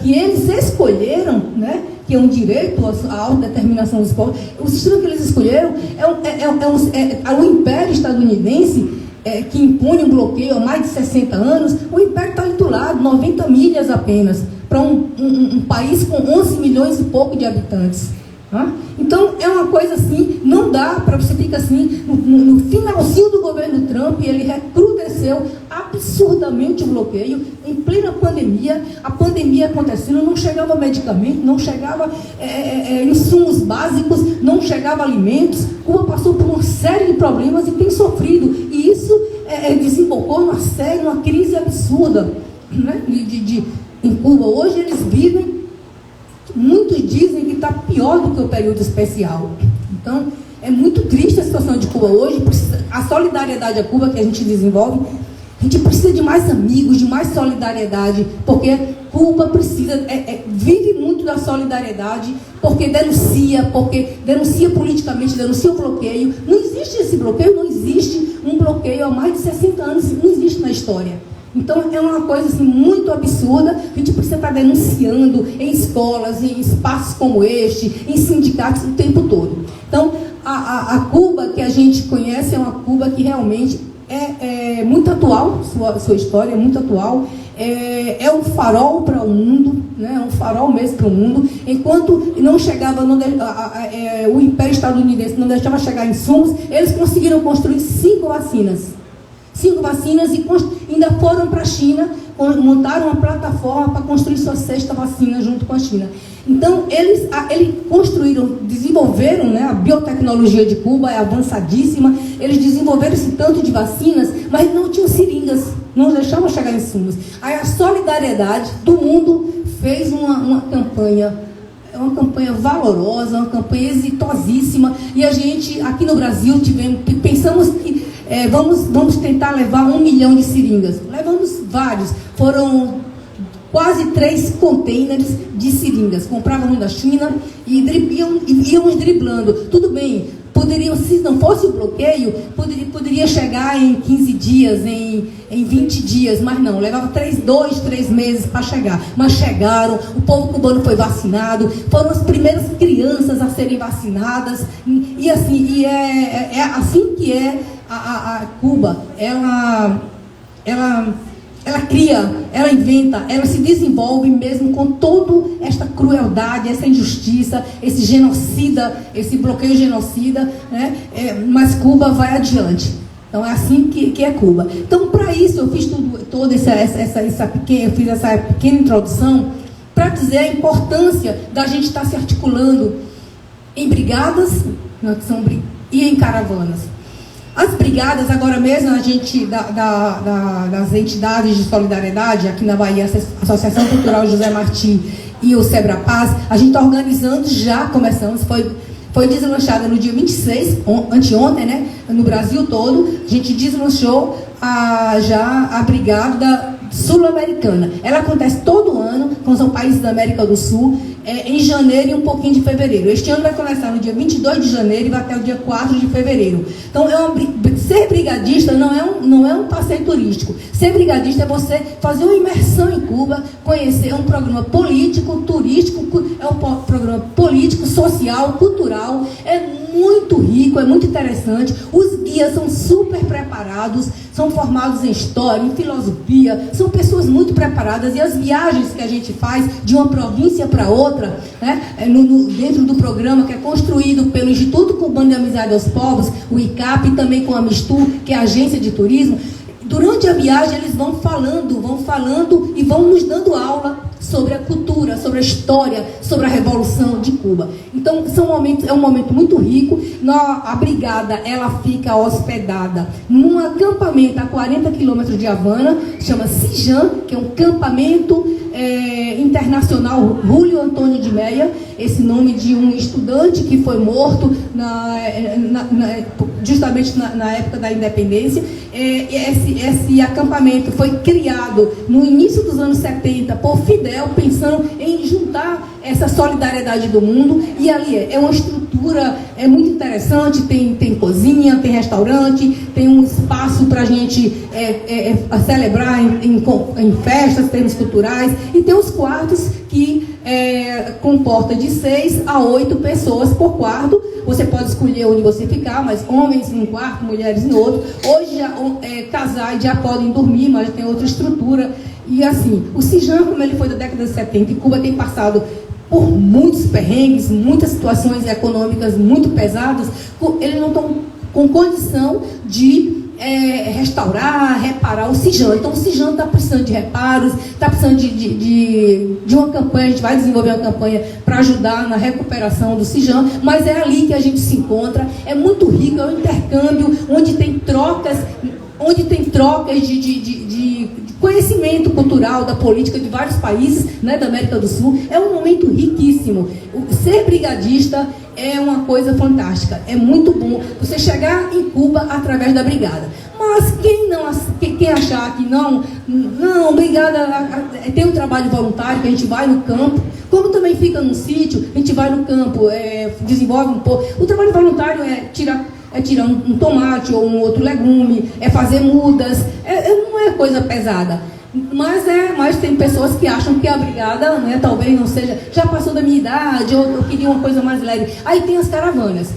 que eles escolheram, né, que é um direito à autodeterminação dos povos, o sistema que eles escolheram é o Império estadunidense, que impõe um bloqueio há mais de 60 anos. O Império está intitulado 90 milhas apenas, para um país com 11 milhões e pouco de habitantes. Então, é uma coisa assim, não dá para você ficar assim, no finalzinho do governo Trump, ele recrudesceu absurdamente o bloqueio, em plena pandemia, a pandemia acontecendo, não chegava medicamento, não chegava insumos básicos, não chegava alimentos. Cuba passou por uma série de problemas e tem sofrido, e isso desembocou numa crise absurda, né, em Cuba. Hoje eles vivem, muitos dizem que está pior do que o período especial. Então, é muito triste a situação de Cuba hoje. A solidariedade a Cuba que a gente desenvolve, a gente precisa de mais amigos, de mais solidariedade, porque Cuba precisa, vive muito da solidariedade, porque denuncia politicamente, denuncia o bloqueio. Não existe esse bloqueio, não existe um bloqueio há mais de 60 anos, não existe na história. Então, é uma coisa assim, muito absurda. A gente precisa estar denunciando em escolas, em espaços como este, em sindicatos o tempo todo. Então, a Cuba que a gente conhece é uma Cuba que realmente é muito atual, sua história é muito atual. É um farol para o mundo, né? Um farol mesmo para o mundo. Enquanto não chegava, o Império Estadunidense não deixava chegar insumos, eles conseguiram construir 5 vacinas. 5 vacinas, e ainda foram para a China montaram uma plataforma para construir sua sexta vacina junto com a China. Então, eles construíram, desenvolveram, né, a biotecnologia de Cuba é avançadíssima, eles desenvolveram esse tanto de vacinas, mas não tinham seringas, não deixavam chegar insumos. Aí a solidariedade do mundo fez uma campanha valorosa, uma campanha exitosíssima, e a gente, aqui no Brasil, pensamos que vamos tentar levar 1 milhão de seringas. Levamos vários, foram quase 3 containers de seringas. Comprávamos da China e íamos driblando. Tudo bem, se não fosse o bloqueio, poderia chegar em 15 dias, em 20 dias, mas não, levava 2, 3 meses para chegar. Mas chegaram, o povo cubano foi vacinado, foram as primeiras crianças a serem vacinadas, e assim, é assim que é a Cuba. Ela cria, ela inventa, ela se desenvolve mesmo com toda esta crueldade, essa injustiça, esse genocida, esse bloqueio genocida, né? Mas Cuba vai adiante. Então é assim que é Cuba. Então, para isso, eu fiz eu fiz essa pequena introdução para dizer a importância da gente estar se articulando em brigadas, né, e em caravanas. As brigadas, agora mesmo, a gente, das entidades de solidariedade, aqui na Bahia, a Associação Cultural José Marti e o Sebrapaz, a gente está organizando, já começamos, foi deslanchada no dia 26, anteontem, né, no Brasil todo, a gente deslanchou já a brigada sul-americana. Ela acontece todo ano, são países da América do Sul, em janeiro e um pouquinho de fevereiro. Este ano vai começar no dia 22 de janeiro e vai até o dia 4 de fevereiro. Então, ser brigadista não é um passeio turístico. Ser brigadista é você fazer uma imersão em Cuba, conhecer um programa político, turístico, é um programa político, social, cultural, é muito rico, é muito interessante. Os guias são super preparados, são formados em história, em filosofia, são pessoas muito preparadas, e as viagens que a gente faz de uma província para outra, né, dentro do programa que é construído pelo Instituto Cubano de Amizade aos Povos, o ICAP, e também com a Mistu, que é a agência de turismo, durante a viagem eles vão falando e vão nos dando aula sobre a cultura, sobre a história, sobre a Revolução de Cuba. Então, é um momento muito rico. A brigada, ela fica hospedada num acampamento a 40 quilômetros de Havana, chama CIJAN, que é um campamento internacional Julio Antônio de Meia, esse nome de um estudante que foi morto justamente na época da independência. Esse acampamento foi criado no início dos anos 70 por Fidel, pensando em juntar essa solidariedade do mundo, e ali é uma estrutura muito interessante, tem cozinha, tem restaurante, tem um espaço para a gente celebrar em festas, termos culturais, e tem os quartos que comporta de 6 a 8 pessoas por quarto. Você pode escolher onde você ficar, mas homens em um quarto, mulheres em outro. Hoje casais já podem dormir, mas tem outra estrutura. E assim, o CIJAN, como ele foi da década de 70, e Cuba tem passado por muitos perrengues, muitas situações econômicas muito pesadas, eles não estão com condição de restaurar, reparar o CIJAN. Então o CIJAN está precisando de reparos, está precisando de uma campanha. A gente vai desenvolver uma campanha para ajudar na recuperação do CIJAN, mas é ali que a gente se encontra. É muito rico, é um intercâmbio onde tem trocas de conhecimento cultural, da política de vários países, né, da América do Sul. É um momento riquíssimo. Ser brigadista é uma coisa fantástica. É muito bom você chegar em Cuba através da brigada. Mas quem achar que não, brigada tem um trabalho voluntário, que a gente vai no campo, como também fica num sítio, a gente vai no campo, desenvolve um pouco. O trabalho voluntário é tirar um tomate ou um outro legume, fazer mudas, não é coisa pesada. Mas tem pessoas que acham que a brigada, né, talvez não seja, já passou da minha idade, ou eu queria uma coisa mais leve. Aí tem as caravanas.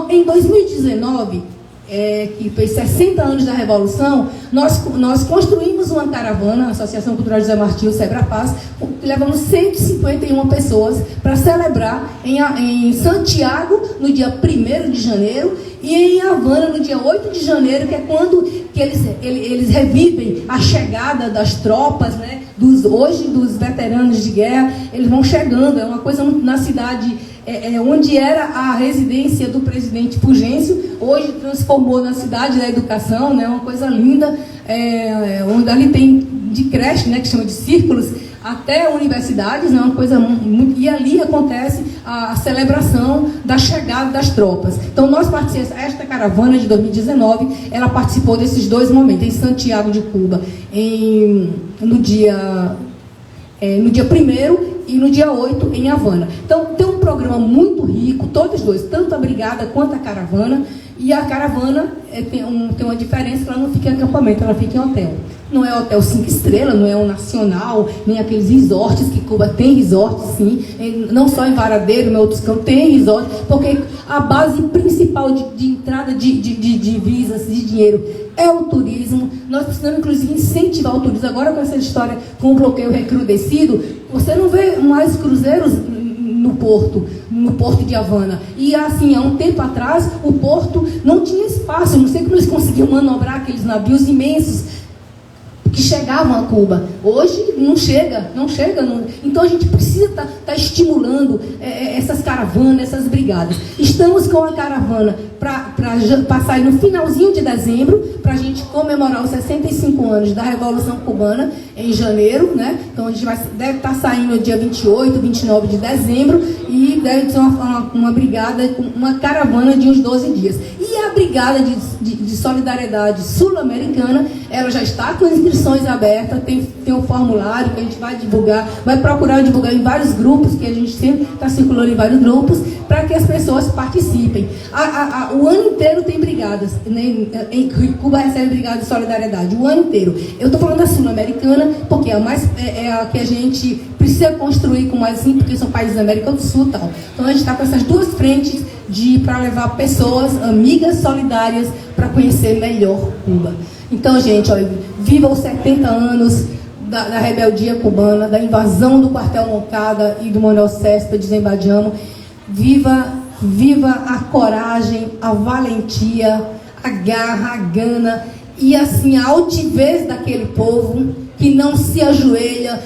Em 2019, que fez 60 anos da Revolução, nós construímos uma caravana, a Associação Cultural José Martí, o Sebrapaz, levamos 151 pessoas para celebrar em Santiago, no dia 1º de janeiro, e em Havana, no dia 8 de janeiro, que é quando que eles revivem a chegada das tropas, né, hoje dos veteranos de guerra. Eles vão chegando, é uma coisa na cidade, onde era a residência do presidente Fulgêncio, hoje transformou na cidade da educação, né, uma coisa linda, onde ali tem de creche, né, que chama de círculos, até universidades, né, uma coisa muito, e ali acontece a celebração da chegada das tropas. Então nós participamos, esta caravana de 2019, ela participou desses dois momentos, em Santiago de Cuba, no dia 1º e no dia 8 em Havana. Então tem um programa muito rico, todos dois, tanto a brigada quanto a caravana. E a caravana tem uma diferença, que ela não fica em acampamento, ela fica em hotel. Não é hotel 5 estrelas, não é um nacional, nem aqueles resorts, que Cuba tem resorts, sim, não só em Varadeiro, em outros campos, tem resort, porque a base principal de entrada de visas, de dinheiro, é o turismo. Nós precisamos, inclusive, incentivar o turismo. Agora, com essa história, com o bloqueio recrudescido, você não vê mais cruzeiros no porto de Havana. E assim, há um tempo atrás, o porto não tinha espaço, não sei como eles conseguiam manobrar aqueles navios imensos que chegavam a Cuba. Hoje não chega. Então a gente precisa estar estimulando essas caravanas, essas brigadas. Estamos com a caravana para sair no finalzinho de dezembro, para a gente comemorar os 65 anos da Revolução Cubana, em janeiro, né? Então a gente deve estar saindo no dia 28, 29 de dezembro, e deve ser uma brigada, uma caravana de uns 12 dias. E a brigada de solidariedade sul-americana, ela já está com inscrições abertas, tem um formulário que a gente vai divulgar, vai procurar divulgar em vários grupos, que a gente sempre está circulando em vários grupos, para que as pessoas participem. O ano inteiro tem brigadas, né? Em Cuba recebe brigada de solidariedade, o ano inteiro. Eu estou falando da sul-americana, porque é a que a gente precisa construir com mais simples, porque são países da América do Sul e tal. Então a gente está com essas duas frentes para levar pessoas, amigas solidárias, para conhecer melhor Cuba. Então, gente, olha, viva os 70 anos da rebeldia cubana, da invasão do quartel Moncada e do Manuel Céspedes de Zembadiamo. Viva a coragem, a valentia, a garra, a gana e assim a altivez daquele povo que não se ajoelha,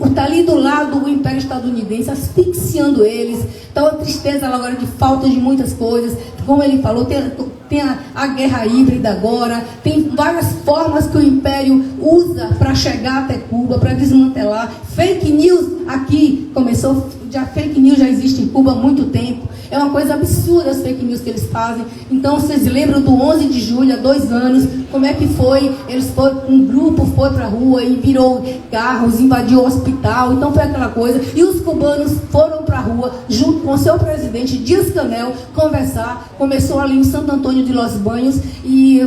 está ali do lado do Império Estadunidense, asfixiando eles. Então a tristeza agora de falta de muitas coisas, como ele falou, tem a guerra híbrida agora, tem várias formas que o Império usa para chegar até Cuba, para desmantelar. Fake news aqui começou, fake news já existe em Cuba há muito tempo. É uma coisa absurda as fake news que eles fazem. Então, vocês lembram do 11 de julho, há 2 anos, como é que foi? Um grupo foi para a rua e virou carros, invadiu o hospital. Então, foi aquela coisa. E os cubanos foram para a rua, junto com o seu presidente, Díaz-Canel, conversar. Começou ali em Santo Antônio de Los Banhos e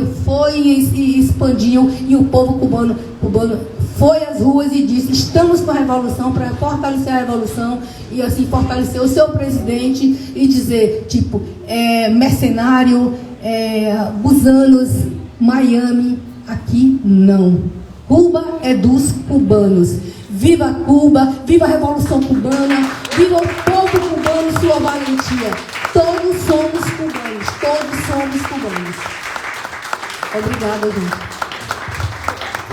expandiu. E o povo cubano foi às ruas e disse: estamos com a revolução, para fortalecer a revolução e assim fortalecer o seu presidente e dizer, tipo, mercenário, gusanos, Miami, aqui não. Cuba é dos cubanos. Viva Cuba, viva a Revolução Cubana, viva o povo cubano, sua valentia. Todos somos cubanos, todos somos cubanos. Obrigada, gente.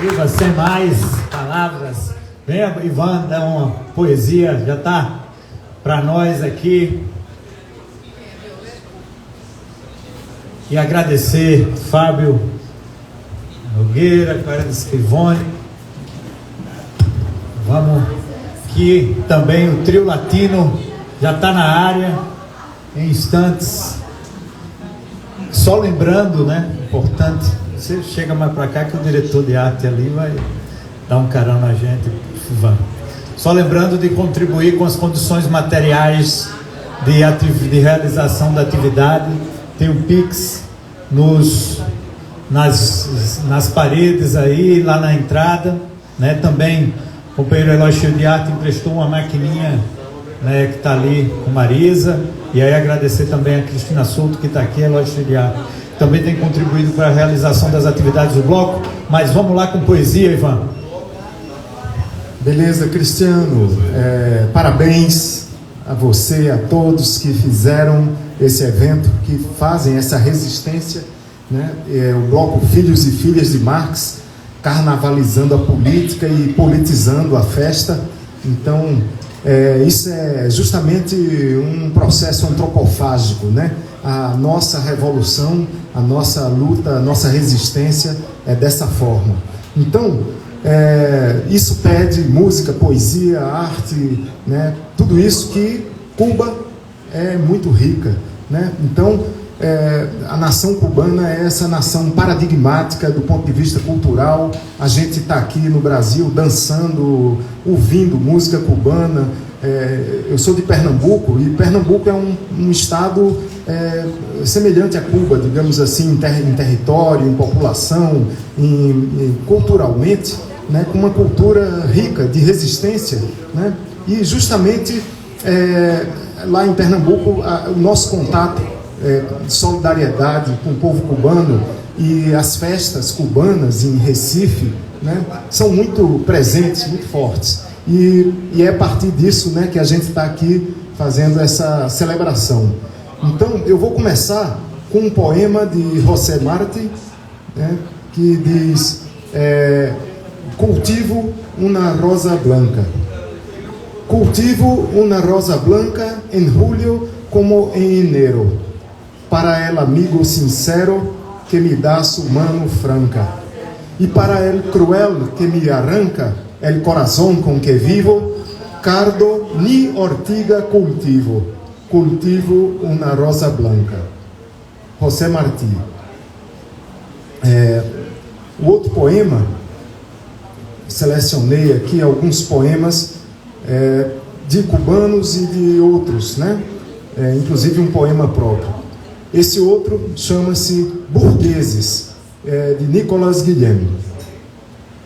Viva, sem mais palavras. Venha, Ivan, dar uma poesia, já está para nós aqui. E agradecer Fábio Nogueira, Clara Scrivone. Vamos, que também o trio latino já está na área, em instantes. Só lembrando, né, importante, você chega mais para cá que o diretor de arte ali vai dar um carão na gente, Ivan. Só lembrando de contribuir com as condições materiais de realização da atividade. Tem um Pix nas paredes aí, lá na entrada, né? Também o companheiro Eloy de Arte emprestou uma maquininha, né, que está ali com Marisa. E aí agradecer também a Cristina Souto, que está aqui, Eloy de Arte. também tem contribuído para a realização das atividades do bloco. Mas vamos lá com poesia, Ivan. Beleza, Cristiano. Parabéns a você, a todos que fizeram esse evento, que fazem essa resistência, né? O bloco Filhos e Filhas de Marx, carnavalizando a política e politizando a festa. Então, isso é justamente um processo antropofágico, né? A nossa revolução, a nossa luta, a nossa resistência é dessa forma. Então, isso pede música, poesia, arte, né? Tudo isso que Cuba é muito rica, né? Então, a nação cubana é essa nação paradigmática do ponto de vista cultural. A gente está aqui no Brasil dançando, ouvindo música cubana. Eu sou de Pernambuco, e Pernambuco é um estado semelhante a Cuba, digamos assim, em território, em população, culturalmente, né, com uma cultura rica de resistência, né? E justamente lá em Pernambuco o nosso contato, solidariedade com o povo cubano e as festas cubanas em Recife, né, são muito presentes, muito fortes, e é a partir disso, né, que a gente está aqui fazendo essa celebração. Então eu vou começar com um poema de José Martí, né, que diz: cultivo una rosa blanca. Cultivo una rosa blanca en julio como en enero, para el amigo sincero que me da su mano franca, y para el cruel que me arranca el corazón con que vivo, cardo ni ortiga cultivo, cultivo una rosa blanca. José Martí. O outro poema, selecionei aqui alguns poemas de cubanos e de outros, né? Inclusive um poema próprio. Esse outro chama-se Burgueses, de Nicolás Guillem.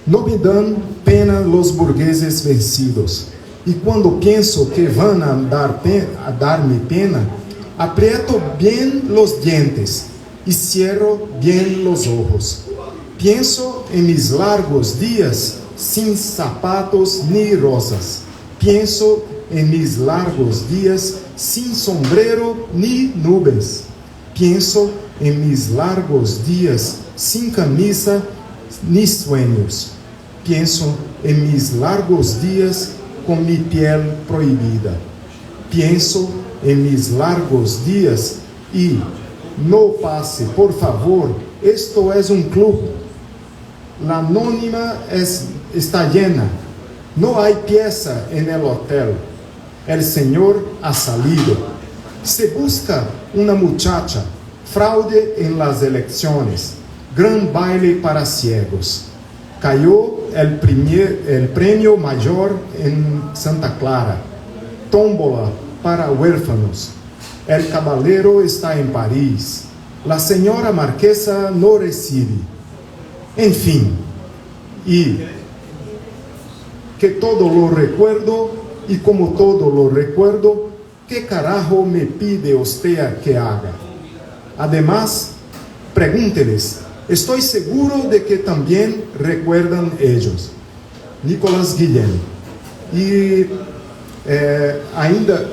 No me dan pena los burgueses vencidos, y cuando pienso que van a darme pena, aprieto bien los dientes y cierro bien los ojos. Pienso en mis largos días sin zapatos ni rosas. Pienso en mis largos días sin sombrero ni nubes. Pienso en mis largos días sin camisa ni sueños. Pienso en mis largos días con mi piel prohibida. Pienso en mis largos días y no pase, por favor, esto es un club. La anónima está llena. No hay pieza en el hotel. El señor ha salido. Se busca una muchacha. Fraude en las elecciones. Gran baile para ciegos. Cayó el premio mayor en Santa Clara. Tómbola para huérfanos. El caballero está en París. La señora marquesa no recibe. En fin, y que todo lo recuerdo, y como todo lo recuerdo, ¿qué carajo me pide usted que haga? Además, pregúnteles, estoy seguro de que también recuerdan ellos. Nicolás Guillem. E ainda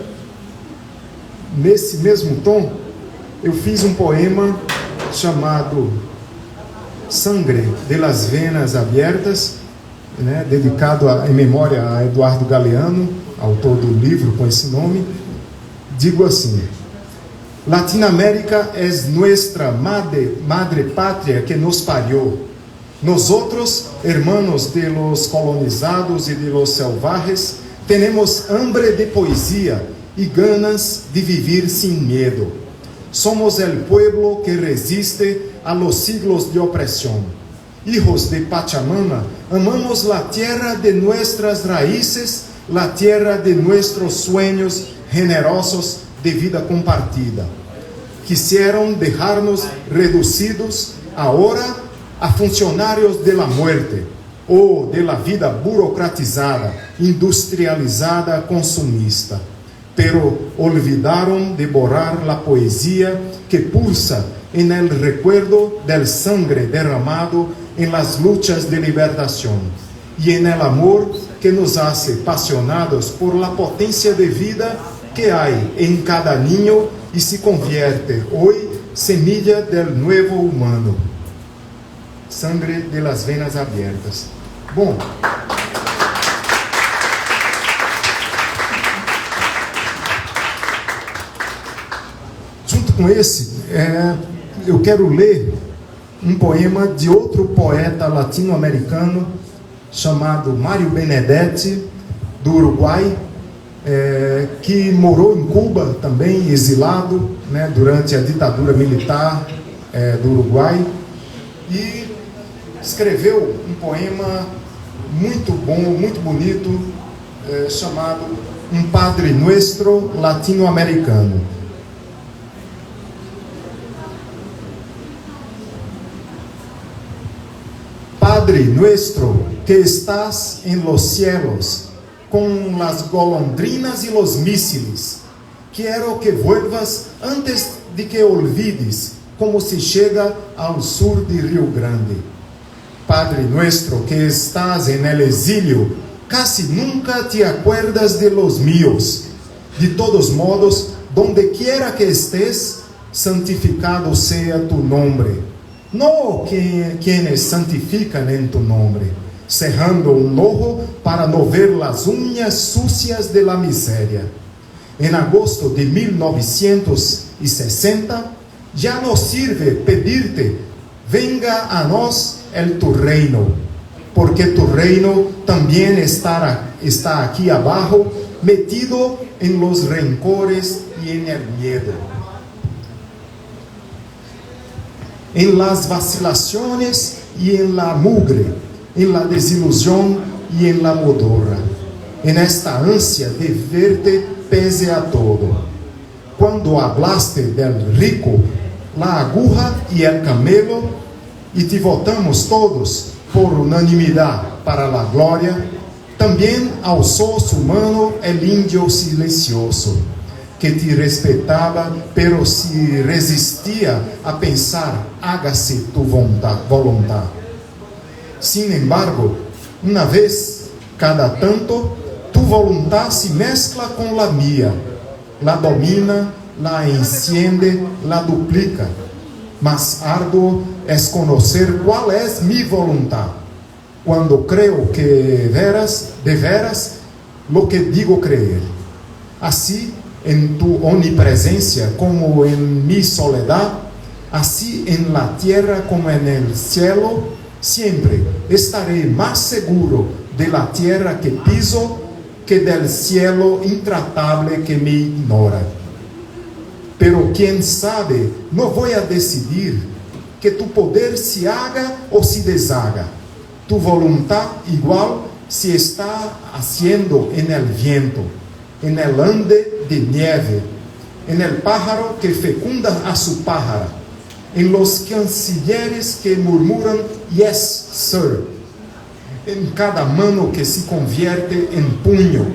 nesse mesmo tom, eu fiz um poema chamado Sangre de las Venas Abiertas, né, dedicado em memória a Eduardo Galeano, autor do livro com esse nome. Digo assim: Latinoamérica es nuestra madre patria que nos parió. Nosotros, hermanos de los colonizados y de los salvajes, tenemos hambre de poesía y ganas de vivir sin miedo. Somos el pueblo que resiste a los siglos de opresión. Hijos de Pachamama, amamos la tierra de nuestras raíces, la tierra de nuestros sueños generosos de vida compartida. Quisieron dejarnos reducidos ahora a funcionarios de la muerte ou de la vida burocratizada, industrializada, consumista. Pero olvidaron devorar la poesía que pulsa en el recuerdo del sangre derramado en las luchas de liberación y en el amor que nos hace apasionados por la potencia de vida que hay en cada niño y se convierte hoy semilla del nuevo humano. Sangre de las venas abiertas. Bom, junto com esse, eu quero ler um poema de outro poeta latino-americano chamado Mário Benedetti, do Uruguai, que morou em Cuba também, exilado, né, durante a ditadura militar do Uruguai, e escreveu um poema muito bom, muito bonito, chamado Um Padre Nuestro Latino-Americano. Padre nuestro que estás en los cielos, con las golondrinas y los mísiles, quiero que vuelvas antes de que olvides como se llega al sur de Río Grande. Padre nuestro que estás en el exilio, casi nunca te acuerdas de los míos. De todos modos, donde quiera que estés, santificado sea tu nombre. No quienes santifican en tu nombre, cerrando un ojo para no ver las uñas sucias de la miseria. En agosto de 1960, ya no sirve pedirte, venga a nos tu reino, porque tu reino también está aquí abajo, metido en los rencores y en el miedo, en las vacilaciones y en la mugre, en la desilusión y en la modorra, en esta ansia de verte pese a todo. Cuando hablaste del rico, la aguja y el camelo, y te votamos todos por unanimidad para la gloria, también alzó su mano el indio silencioso, que te respetaba, pero se resistía a pensar, hágase tu voluntad. Sin embargo, una vez cada tanto, tu voluntad se mezcla con la mía, la domina, la enciende, la duplica. Más arduo es conocer cuál es mi voluntad, cuando creo que de veras lo que digo creer. Así, en tu omnipresencia como en mi soledad, así en la tierra como en el cielo, siempre estaré más seguro de la tierra que piso que del cielo intratable que me ignora. Pero quién sabe, no voy a decidir que tu poder se haga o se deshaga. Tu voluntad igual se está haciendo en el viento, en el ande de nieve, en el pájaro que fecunda a su pájara, en los cancilleres que murmuran yes, sir, en cada mano que se convierte en puño.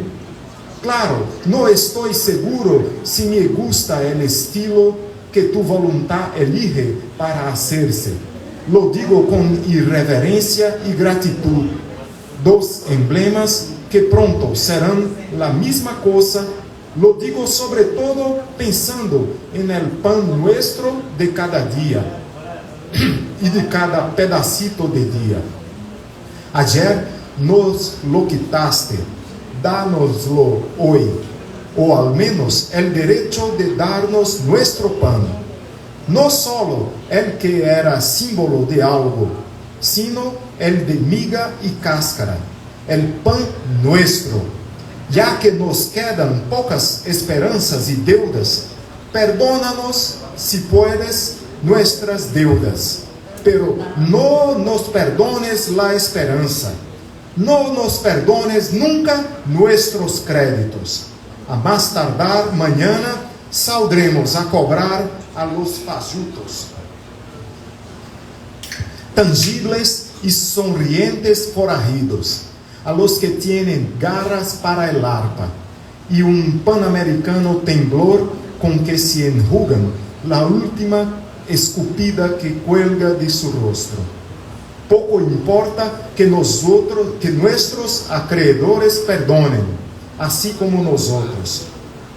Claro, no estoy seguro si me gusta el estilo que tu voluntad elige para hacerse. Lo digo con irreverencia y gratitud, dos emblemas que pronto serán la misma cosa. Lo digo sobre todo pensando en el pan nuestro de cada día y de cada pedacito de día. Ayer nos lo quitaste, dánoslo hoy, o al menos el derecho de darnos nuestro pan. No solo el que era símbolo de algo, sino el de miga y cáscara, el pan nuestro. Ya que nos quedan pocas esperanzas y deudas, perdónanos, si puedes, nuestras deudas, pero no nos perdones la esperanza. No nos perdones nunca nuestros créditos. A más tardar mañana saldremos a cobrar a los fajutos. Tangibles y sonrientes forajidos, a los que tienen garras para el arpa, y un panamericano temblor con que se enjugan la última esculpida que cuelga de su rostro. Poco importa que nuestros acreedores perdonen, así como nosotros.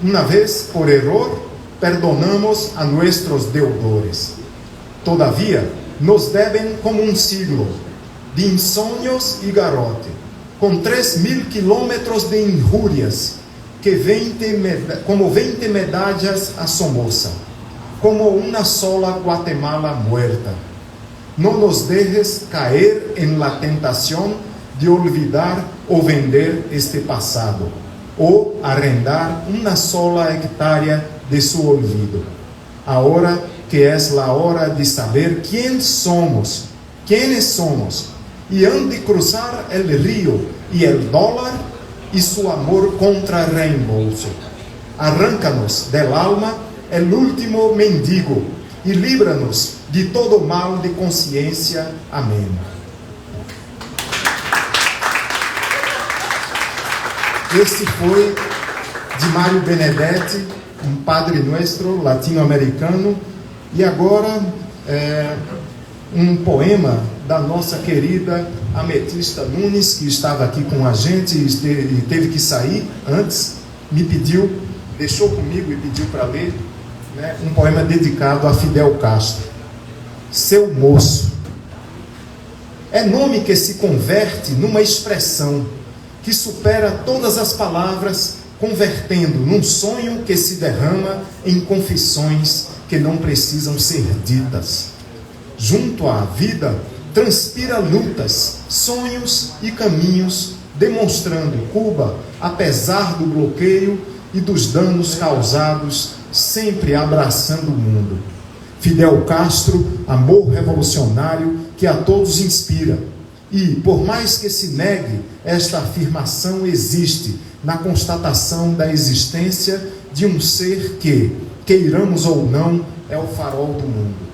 Una vez, por error, perdonamos a nuestros deudores. Todavía nos deben como un siglo de insomnios y garrote, con 3.000 kilómetros de injurias, como 20 medallas a Somoza, como una sola Guatemala muerta. No nos dejes caer en la tentación de olvidar o vender este pasado, o arrendar una sola hectárea de su olvido. Ahora que es la hora de saber quiénes somos, y han de cruzar el río y el dólar y su amor contra reembolso. Arráncanos del alma el último mendigo y líbranos de todo mal de consciência. Amém. Este foi de Mário Benedetti, um Padre Nuestro latino-americano, e agora um poema da nossa querida Ametista Nunes, que estava aqui com a gente e teve que sair antes, me pediu, deixou comigo e pediu para ler, né, um poema dedicado a Fidel Castro. Seu moço. É nome que se converte numa expressão que supera todas as palavras, convertendo num sonho que se derrama em confissões que não precisam ser ditas. Junto à vida, transpira lutas, sonhos e caminhos, demonstrando Cuba, apesar do bloqueio e dos danos causados, sempre abraçando o mundo. Fidel Castro, amor revolucionário que a todos inspira. E, por mais que se negue, esta afirmação existe na constatação da existência de um ser que, queiramos ou não, é o farol do mundo.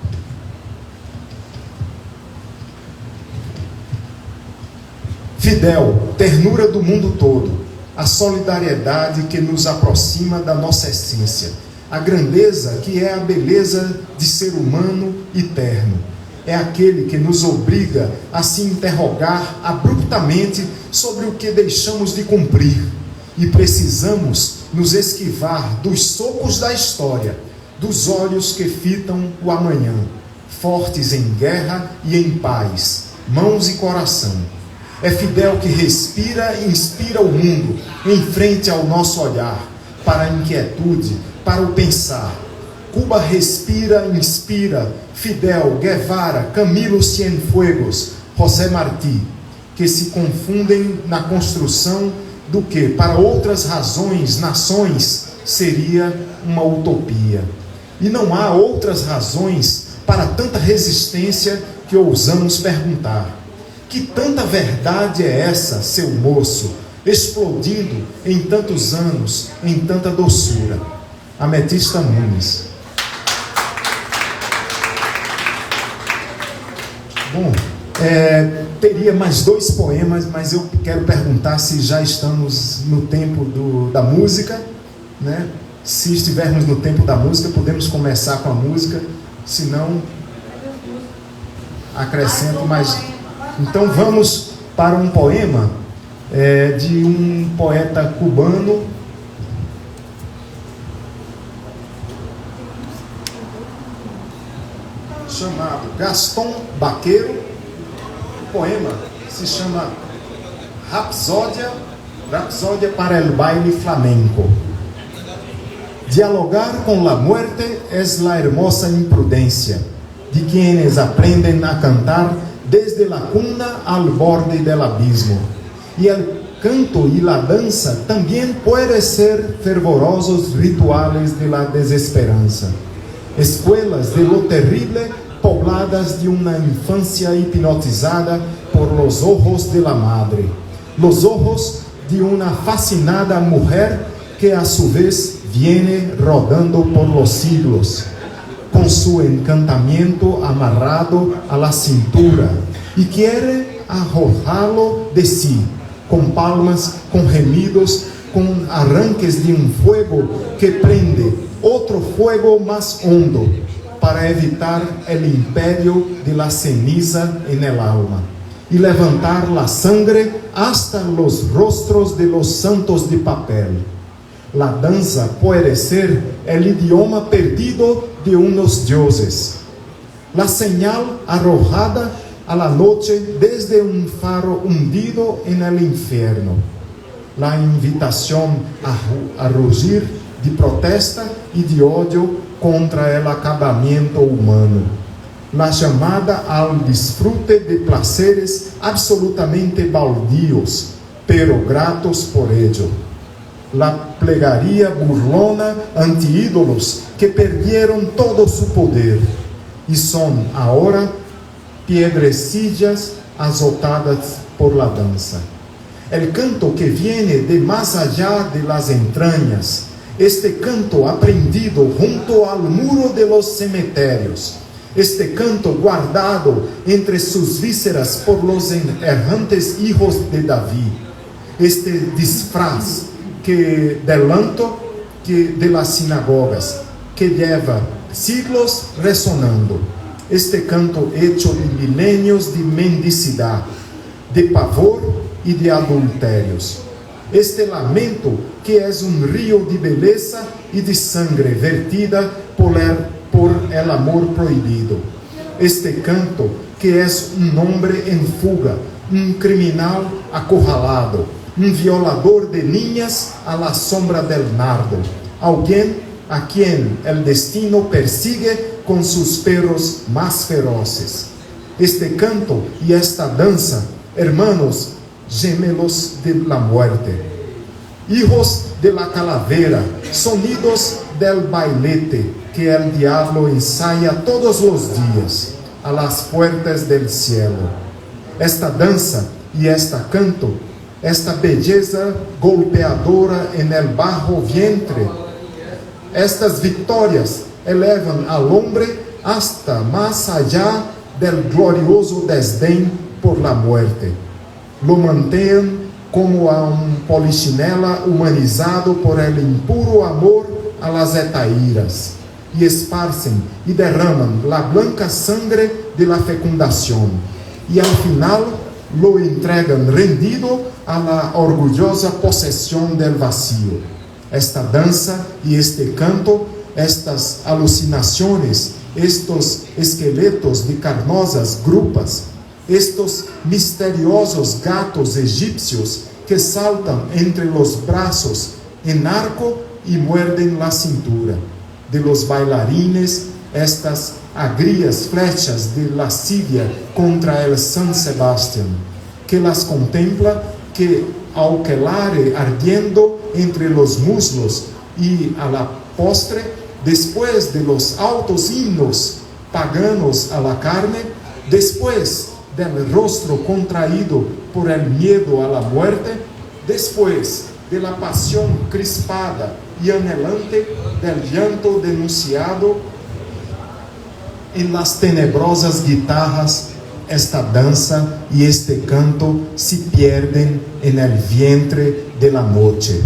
Fidel, ternura do mundo todo, a solidariedade que nos aproxima da nossa essência, a grandeza que é a beleza de ser humano eterno. É aquele que nos obriga a se interrogar abruptamente sobre o que deixamos de cumprir e precisamos nos esquivar dos socos da história, dos olhos que fitam o amanhã, fortes em guerra e em paz, mãos e coração. É Fidel que respira e inspira o mundo em frente ao nosso olhar, para a inquietude, para o pensar. Cuba respira e inspira Fidel, Guevara, Camilo Cienfuegos, José Martí, que se confundem na construção do que, para outras razões, nações, seria uma utopia. E não há outras razões para tanta resistência que ousamos perguntar. Que tanta verdade é essa, seu moço, explodindo em tantos anos, em tanta doçura? Ametista Nunes. Bom, teria mais 2 poemas, mas eu quero perguntar se já estamos no tempo da música, né? Se estivermos no tempo da música, podemos começar com a música, se não, acrescento mais. Então vamos para um poema de um poeta cubano, chamado Gaston Baquero. O poema se chama Rapsódia para el baile flamenco. Dialogar con la muerte es la hermosa imprudencia de quienes aprenden a cantar desde la cuna al borde del abismo. Y el canto y la danza también pueden ser fervorosos rituales de la desesperanza. Escuelas de lo terrible pobladas de una infancia hipnotizada por los ojos de la madre. Los ojos de una fascinada mujer que a su vez viene rodando por los siglos, con su encantamiento amarrado a la cintura, y quiere arrojarlo de sí, con palmas, con gemidos, con arranques de un fuego que prende otro fuego más hondo, para evitar el imperio de la ceniza en el alma y levantar la sangre hasta los rostros de los santos de papel. La danza puede ser el idioma perdido de unos dioses, la señal arrojada a la noche desde un faro hundido en el infierno, la invitación a rugir de protesta y de odio contra el acabamiento humano, la llamada al disfrute de placeres absolutamente baldíos, pero gratos por ello, la plegaria burlona ante ídolos que perdieron todo su poder y son ahora piedrecillas azotadas por la danza. El canto que viene de más allá de las entrañas, este canto aprendido junto al muro de los cementerios, este canto guardado entre sus vísceras por los errantes hijos de David, este disfraz de las sinagogas, que lleva siglos resonando, este canto hecho de milenios de mendicidad, de pavor y de adulterios, este lamento que es un río de belleza y de sangre vertida por el amor prohibido, este canto que es un hombre en fuga, un criminal acorralado, un violador de niñas a la sombra del nardo, alguien a quien el destino persigue con sus perros más feroces. Este canto y esta danza, hermanos gemelos de la muerte, hijos de la calavera, sonidos del bailete que el diablo ensaya todos los días a las puertas del cielo. Esta danza y este canto, esta belleza golpeadora en el bajo vientre, estas victorias elevan al hombre hasta más allá del glorioso desdén por la muerte. Lo mantienen como a un polichinela humanizado por el impuro amor a las hetairas, y esparcen y derraman la blanca sangre de la fecundación, y al final lo entregan rendido a la orgullosa posesión del vacío. Esta danza y este canto, estas alucinaciones, estos esqueletos de carnosas grupas, estos misteriosos gatos egipcios que saltan entre los brazos en arco y muerden la cintura de los bailarines, estas agrias flechas de lascivia contra el San Sebastián, que las contempla, que alquelare ardiendo entre los muslos, y a la postre, después de los altos himnos paganos a la carne, después del rostro contraído por el miedo a la muerte, después de la pasión crispada y anhelante del llanto denunciado, en las tenebrosas guitarras, esta danza y este canto se pierden en el vientre de la noche.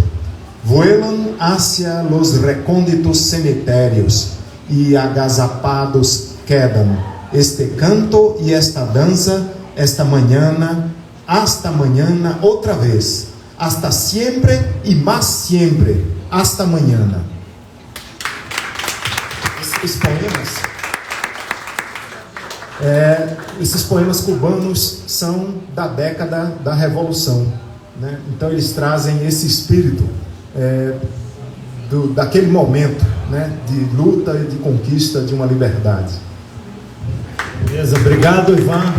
Vuelan hacia los recónditos cementerios y agazapados quedan. Este canto y esta danza, esta mañana, hasta mañana otra vez, hasta siempre y más siempre, hasta mañana. Esses poemas cubanos são da década da Revolução, né? Então eles trazem esse espírito daquele momento, né? De luta e de conquista de uma liberdade. Beleza, obrigado, Ivan.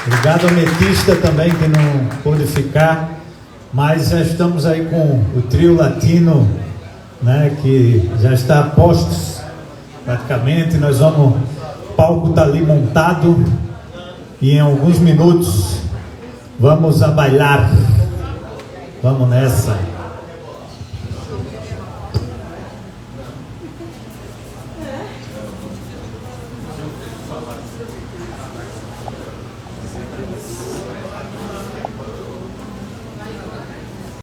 Obrigado, Ametista, também, que não pôde ficar. Mas já estamos aí com o trio latino, né? Que já está a postos praticamente. Nós vamos... O palco está ali montado e em alguns minutos vamos a bailar. Vamos nessa.